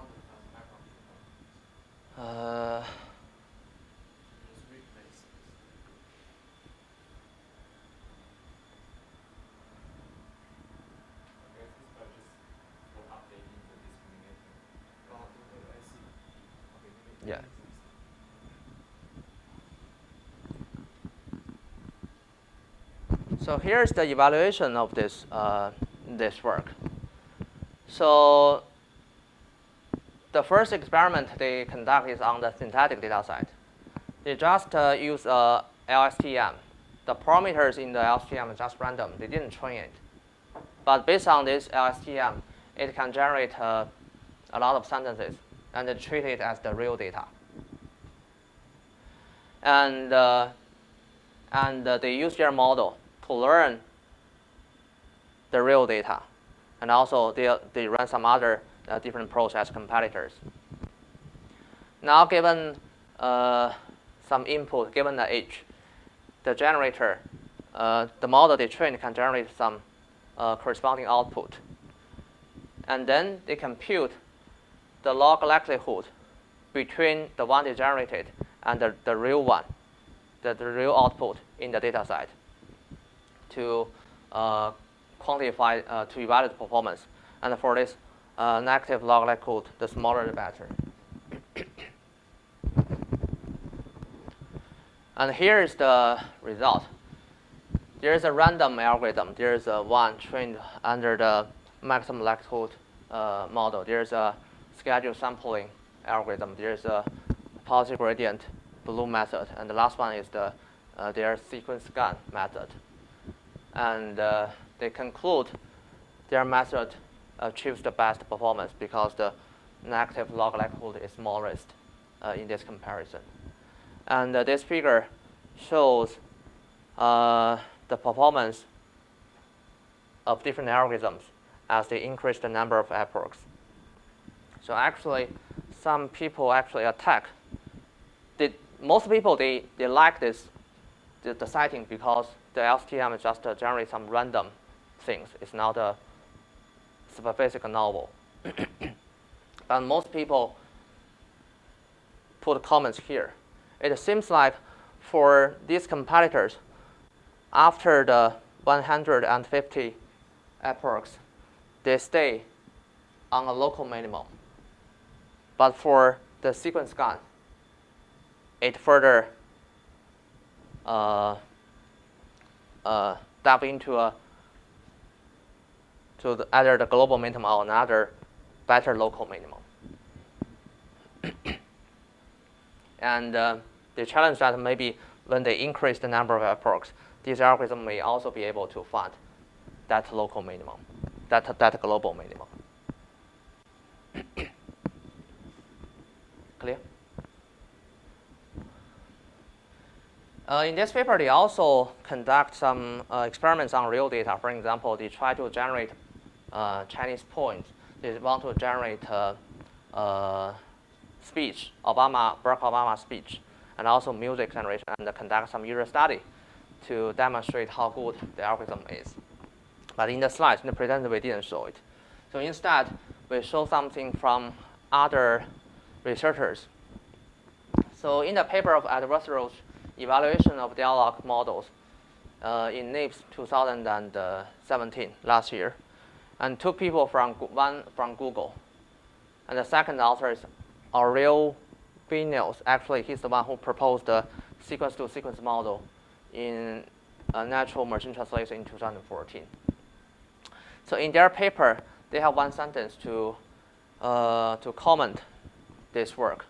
does that background data is replaced? I guess it's just for updating the discriminator. Oh, I see. Okay, maybe Yeah. that makes sense. So here's the evaluation of this work. So the first experiment they conduct is on the synthetic data side. They just use LSTM. The parameters in the LSTM are just random. They didn't train it. But based on this LSTM, it can generate a lot of sentences and they treat it as the real data. And they use their model to learn the real data. And also they run some other different process competitors. Now given some input, given the age, the generator, the model they trained can generate some corresponding output. And then they compute the log likelihood between the one they generated and the real one, the real output in the data set to quantify, to evaluate performance. And for this negative log likelihood, the smaller the better. And here is the result. There is a random algorithm. There is one trained under the maximum likelihood model. There is a scheduled sampling algorithm. There is a policy gradient BLUE method. And the last one is their SeqGAN method. And they conclude their method achieves the best performance because the negative log likelihood is smallest in this comparison. And this figure shows the performance of different algorithms as they increase the number of epochs. So actually, some people actually attack. Most people, they like the citing because the LSTM is just generate some random things. It's not a specific novel. But most people put comments here. It seems like for these competitors, after the 150 epochs, they stay on a local minimum. But for the SeqGAN, it further dive into either the global minimum or another better local minimum. And they challenge that maybe when they increase the number of epochs, this algorithm may also be able to find that local minimum, that global minimum. Clear? In this paper, they also conduct some experiments on real data. For example, they try to generate Chinese points. They want to generate speech, Barack Obama speech, and also music generation, and conduct some user study to demonstrate how good the algorithm is. But in the slides, in the presentation, we didn't show it. So instead, we show something from other researchers. So in the paper of adversarial evaluation of dialogue models in NIPS 2017, last year, and two people one from Google, and the second author is Aurel Vinyals. Actually, he's the one who proposed the sequence-to-sequence model in natural machine translation in 2014. So in their paper, they have one sentence to comment this work.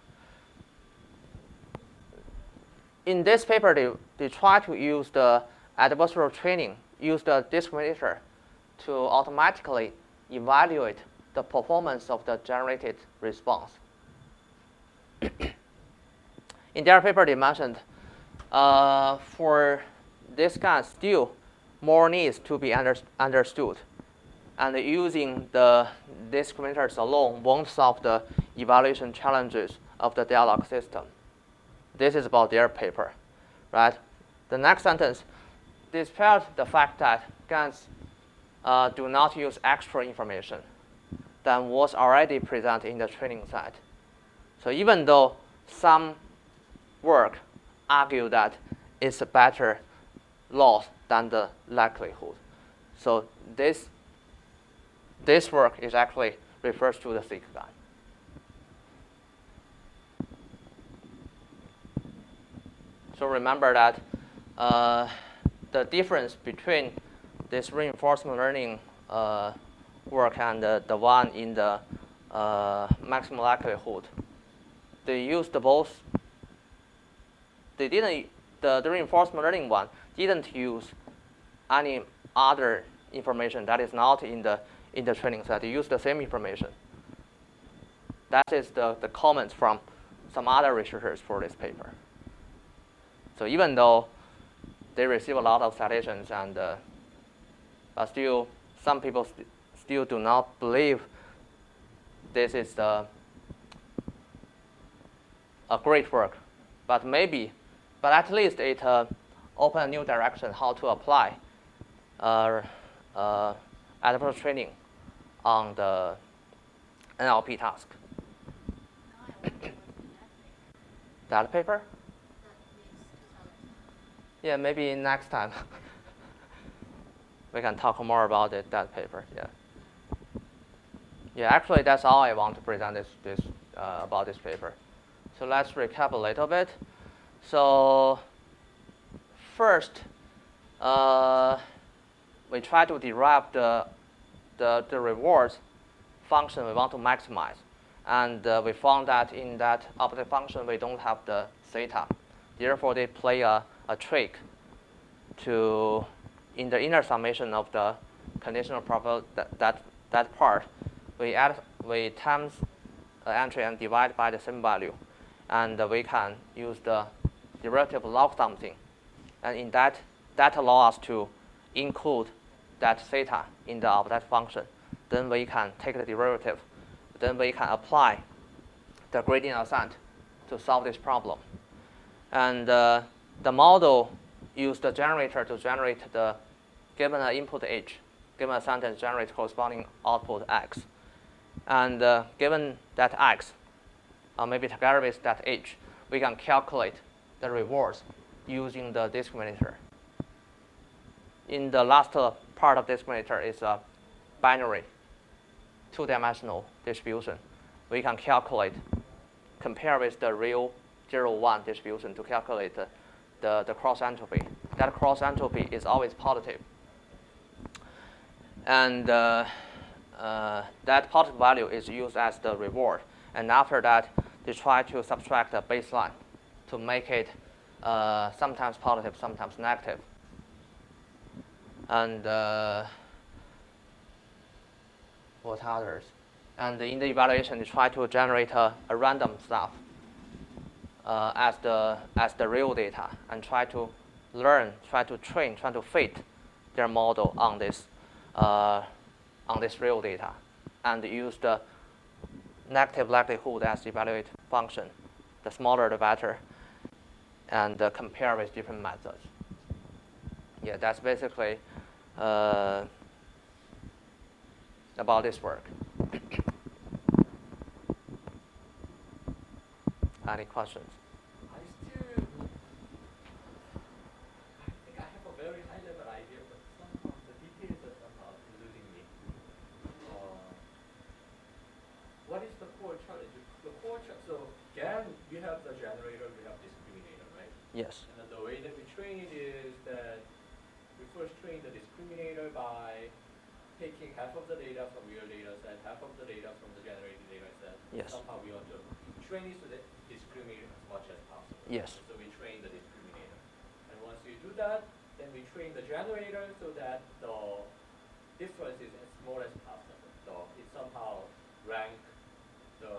In this paper, they try to use the adversarial training, use the discriminator to automatically evaluate the performance of the generated response. In their paper, they mentioned for this kind, still more needs to be understood. And using the discriminators alone won't solve the evaluation challenges of the dialogue system. This is about their paper, right? The next sentence, despite the fact that GANs do not use extra information than was already present in the training set. So even though some work argue that it's a better loss than the likelihood, so this work is actually refers to the SeqGAN. So remember that the difference between this reinforcement learning work and the one in the maximum likelihood, they used both. They didn't. The reinforcement learning one didn't use any other information that is not in the training set. They used the same information. That is the comments from some other researchers for this paper. So even though they receive a lot of citations, and but still some people still do not believe this is a great work, but at least it opened a new direction how to apply adversarial training on the NLP task. Now I wonder what's in That paper? that makes Yeah, maybe next time we can talk more about that paper. Yeah. Yeah, actually that's all I want to present about this paper. So let's recap a little bit. So first, we try to derive the rewards function we want to maximize. And we found that in that objective function, we don't have the theta. Therefore, they play a trick to, in the inner summation of the conditional probability, that part, we times entry and divide by the same value. And we can use the derivative log something. And in that allows us to include that theta in the objective function. Then we can take the derivative. Then we can apply the gradient ascent to solve this problem. And the model used the generator to generate the, given an input h, given a sentence, generate corresponding output x. And given that x, maybe together with that h, we can calculate the rewards using the discriminator. In the last part of discriminator is a binary, two-dimensional distribution. We can calculate, compare with the real 0-1 distribution to calculate the cross entropy. That cross entropy is always positive. And that positive value is used as the reward. And after that, they try to subtract the baseline to make it sometimes positive, sometimes negative. And what others? And in the evaluation, they try to generate a random stuff as the real data, and try to learn, try to train, try to fit their model on this real data, and use the negative likelihood as the evaluate function. The smaller the better, and compare with different methods. Yeah, that's basically about this work. Any questions? I think I have a very high level idea, but somehow the details are somehow eluding me. What is the core challenge? The core challenge. So again, we have the generator, we have discriminator, right? Yes. And the way that we train it is that we first train the discriminator by taking half of the data from real data set, half of the data from the generated data set. Yes. Somehow we want to train it so that discriminate as much as possible. Yes. So we train the discriminator. And once we do that, then we train the generator so that the difference is as small as possible. So it somehow rank the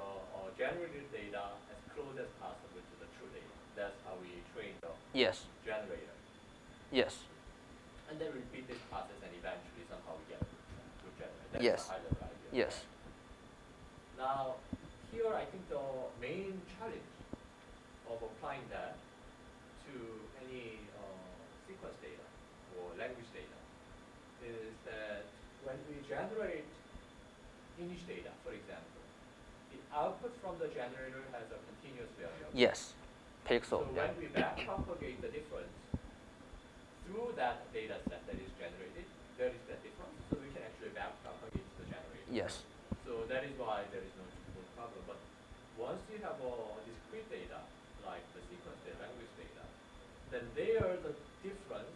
generated data as close as possible to the true data. That's how we train the Yes. generator. Yes. And then repeat this process, and eventually somehow we get a good generator. That's Yes. the high level idea. Yes. Now, here I think the main challenge of applying that to any sequence data or language data is that when we generate image data, for example, the output from the generator has a continuous variable. Yes, pixel. So when we backpropagate the difference through that data set that is generated, there is that difference. So we can actually backpropagate the generator. Yes. So that is why there is no typical problem. But once you have a discrete data, like the sequence data, language data, then there the difference,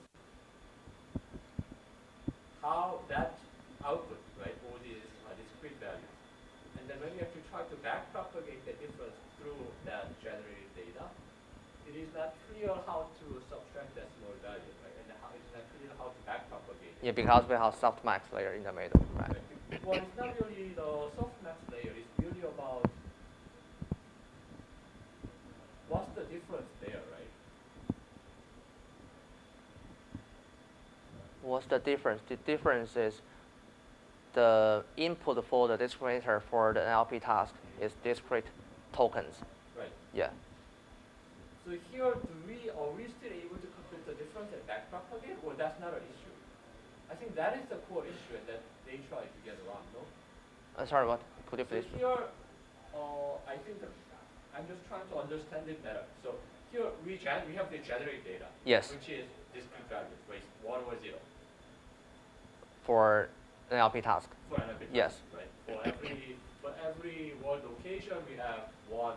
how that output, right, all these discrete values. And then when you have to try to backpropagate the difference through that generated data, it is not clear how to subtract that small value, right? And how, it's not clear how to backpropagate it. Yeah, because we have softmax layer in the middle, right? Well, it's not really the softmax layer. It's really about what's the difference there, right? What's the difference? The difference is the input for the discriminator for the NLP task is discrete tokens. Right. Yeah. So here, are we still able to compute the difference and backpropagate, or that's not an issue? I think that is the core issue, and that they try to get around, no? Sorry, what? Could you So please? here, I think that I'm just trying to understand it better. So here we have the generate data, Yes. which is discrete values, right? 1 or 0. For NLP task. For NLP task, Yes. right? For every word location, we have one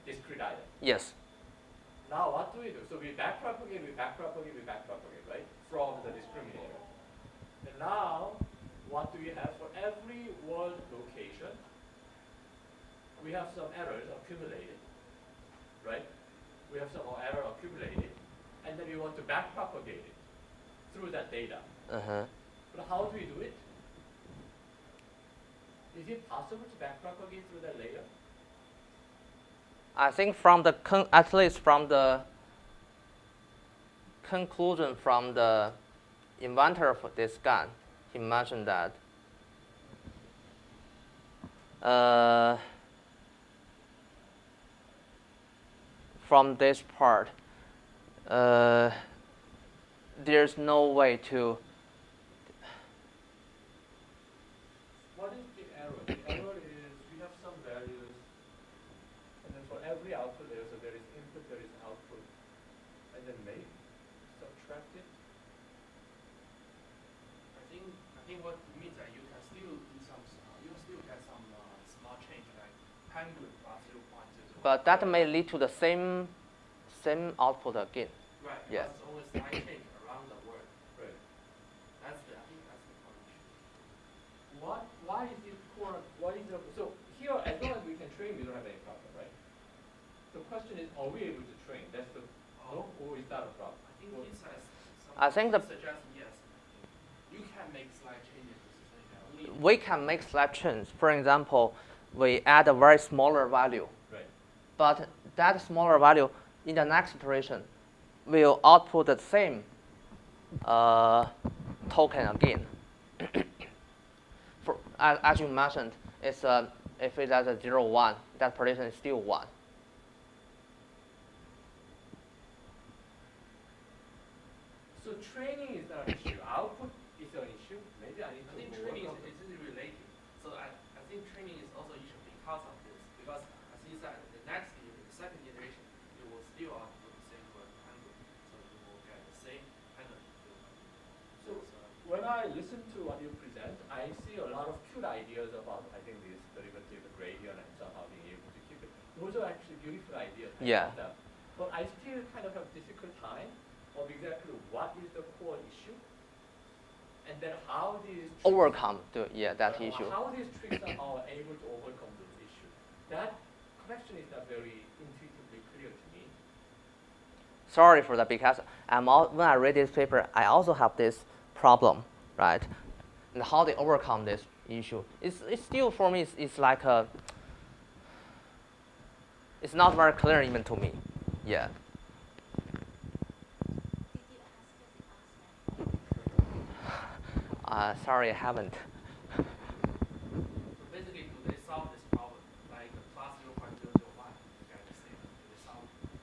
discrete item. Yes. Now what do? So we backpropagate, right? From the discriminator. And now, what do we have? For every word location, we have some errors accumulated, right? We have some error accumulated, and then we want to backpropagate it through that data. Uh-huh. But how do we do it? Is it possible to backpropagate through that layer? I think from the at least from the conclusion from the inventor of this gun, he mentioned that from this part, there's no way to. What is the error? The error is we have some values, and then for every output there is input, there is output, and then make, subtract it. I think what it means that you can still do some, you can still get some small change like penguin plus 0.0. But that may lead to the same output again. Right. Yeah. It's always slight change around the word. Right. I think that's the core issue. Why is it core? What is the so here as long as we can train, we don't have any problem, right? The question is, are we able to train? That's the no, or is that a problem? I think he says. I think the suggests yes. You can make slight changes. Only we can make slight changes. For example, we add a very smaller value, Right. but that smaller value in the next iteration will output the same token again. For, as you mentioned, it's if it has a 0, 1, that partition is still 1. So training is not an issue. Output is an issue. Maybe I need to. I think training is related. So I think training is also an issue because of this. Because as you said, the next year, the second generation, you will still output the same word penguin. So you will get the same penguin. So when I listen to what you present, I see a lot of cute ideas about, I think, this derivative, the gradient, and somehow being able to keep it. Those are actually beautiful ideas. I Yeah. love them. But I still kind of have a difficult time of exactly what is the core issue, and then how these tricks, Overcome that issue. how these tricks are able to overcome those issues. That connection is not very intuitively clear to me. Sorry for that, because when I read this paper, I also have this problem, right? And how they overcome this issue. It's still, for me, it's like it's not very clear even to me. Yeah. Did you ask Sorry, I haven't. So basically, do they solve this problem? Like plus 0.001, you get the same. Do they solve this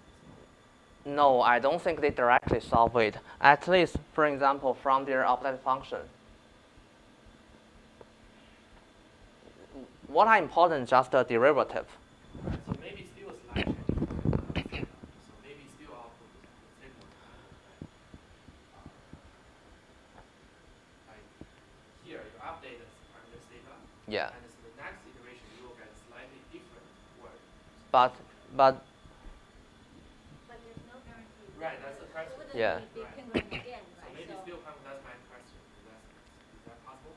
problem? No, I don't think they directly solve it. At least, for example, from their objective function. what are important just the derivative. Right, so maybe still a slight change for the theta. So maybe still output the same angle, right? Like here, you update the parameter theta. Yeah. And so the next iteration, you will get a slightly different word. But But there's no guarantee. Right, that's the question. It wouldn't Yeah. be penguin again, So right? maybe still come. That's my question. Is that possible?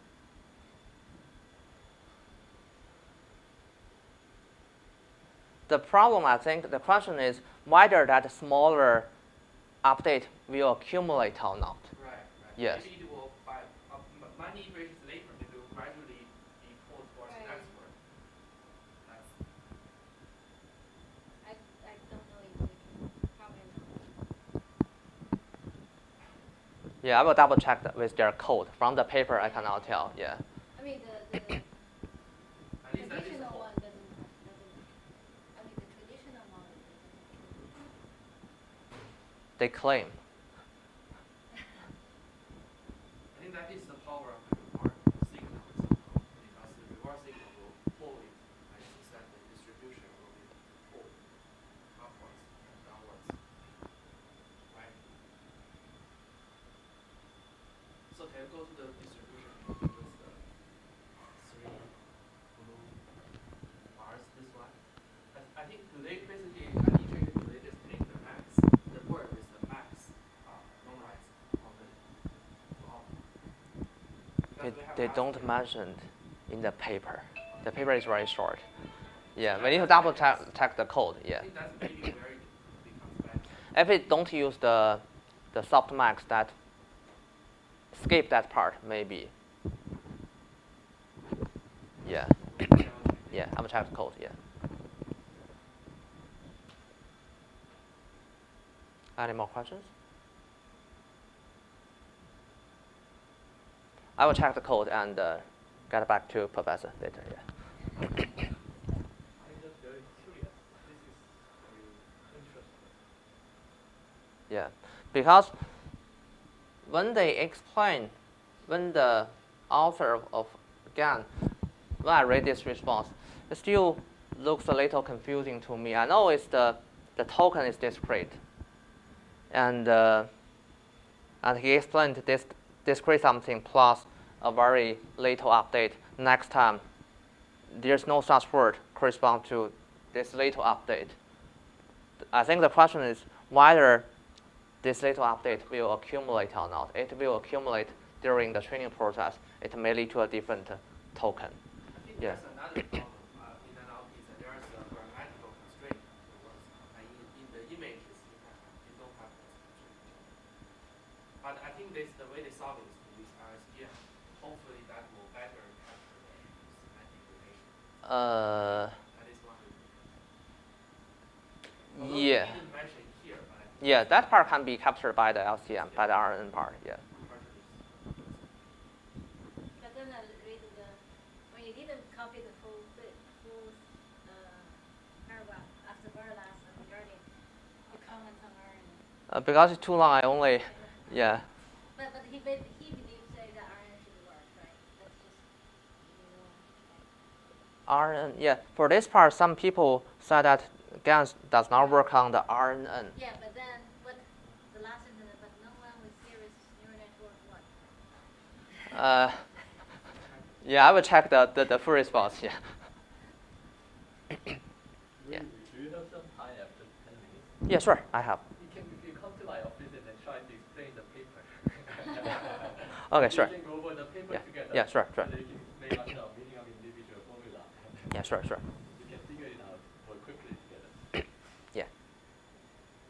the problem, I think, the question is whether that smaller update will accumulate or not. Right. Yes. Maybe it will by many iterations later, maybe it will gradually be pulled towards the next word. That's I don't know if we can, probably not. Yeah, I will double check that with their code. From the paper, I cannot tell. Yeah. I mean, the at least that is the traditional whole. one doesn't, I mean, the traditional model doesn't. They claim. I think that is the power of the reward signal somehow, because the reward signal will pull it, like you said, the distribution will be pulled upwards and downwards, right? So can you go to the distribution with the three blue bars, this one? I think do they basically, at each iteration, do they just take the max, the word with the max normalized already to all? They don't mention in the paper. The paper is very short. Yeah, we need to double check the code. Yeah. I think that's maybe where it becomes better. If we don't use the softmax, that skip that part maybe. Yeah. Yeah, I will check the code. Yeah. Any more questions? I will check the code and get back to Professor later. Yeah. I'm just very curious. This is very interesting. Yeah, because when they explain, when the author of GAN, when I read this response, it still looks a little confusing to me. I know it's the token is discrete, and he explained this discrete something plus a very little update. Next time, there's no such word correspond to this little update. I think the question is whether this little update will accumulate or not. It will accumulate during the training process. It may lead to a different token. I think Yeah. there's another problem in that is that there is a grammatical constraint to the words. In the images, you don't have this constraint. But I think the way they solve it is to use RSGN. Hopefully that will better capture the semantic relation. That is one reason. Although Yeah. they didn't mention here, but I think Yeah, that part can be captured by the LCM, by the RNN part. Yeah. partially. But then I read when you didn't copy the full paragraph after very last regarding the comments on RNN. Because it's too long, I only, yeah. But he believes say that RNN should work, right? That's just, RNN, yeah. For this part, some people said that GAN does not work on the RNN. yeah, but then what the last sentence, but no one with serious neural network what? Yeah, I will check the full response. Yeah. Yeah. Do you have some time after 10 minutes? Yeah, sure, I have. If you come to my office and then try to explain the paper. Okay, sure. We can go over the paper Yeah. together. Yeah, sure. So that you can explain ourselves, meaning of individual formula. Yeah, sure. We can figure it out more quickly together. Yeah.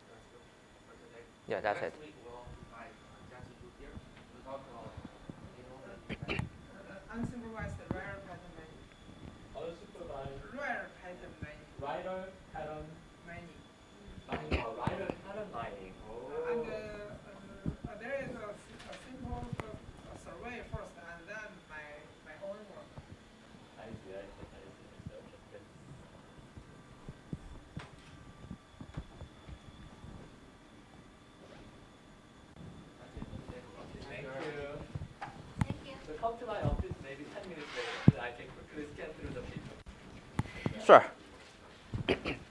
That's good for today. Yeah, that's it. Next week we'll invite Janji to here. We'll talk about Unsupervised rare pattern mining. Unsupervised Rare pattern mining. writer pattern Mining. mining. Oh, writer pattern mining. Oh. And there is a simple survey first, and then my own work. I see. So, okay. That's it for today. Thank you. Thank you. So come to my office maybe 10 minutes later so I can quickly scan through the paper. it.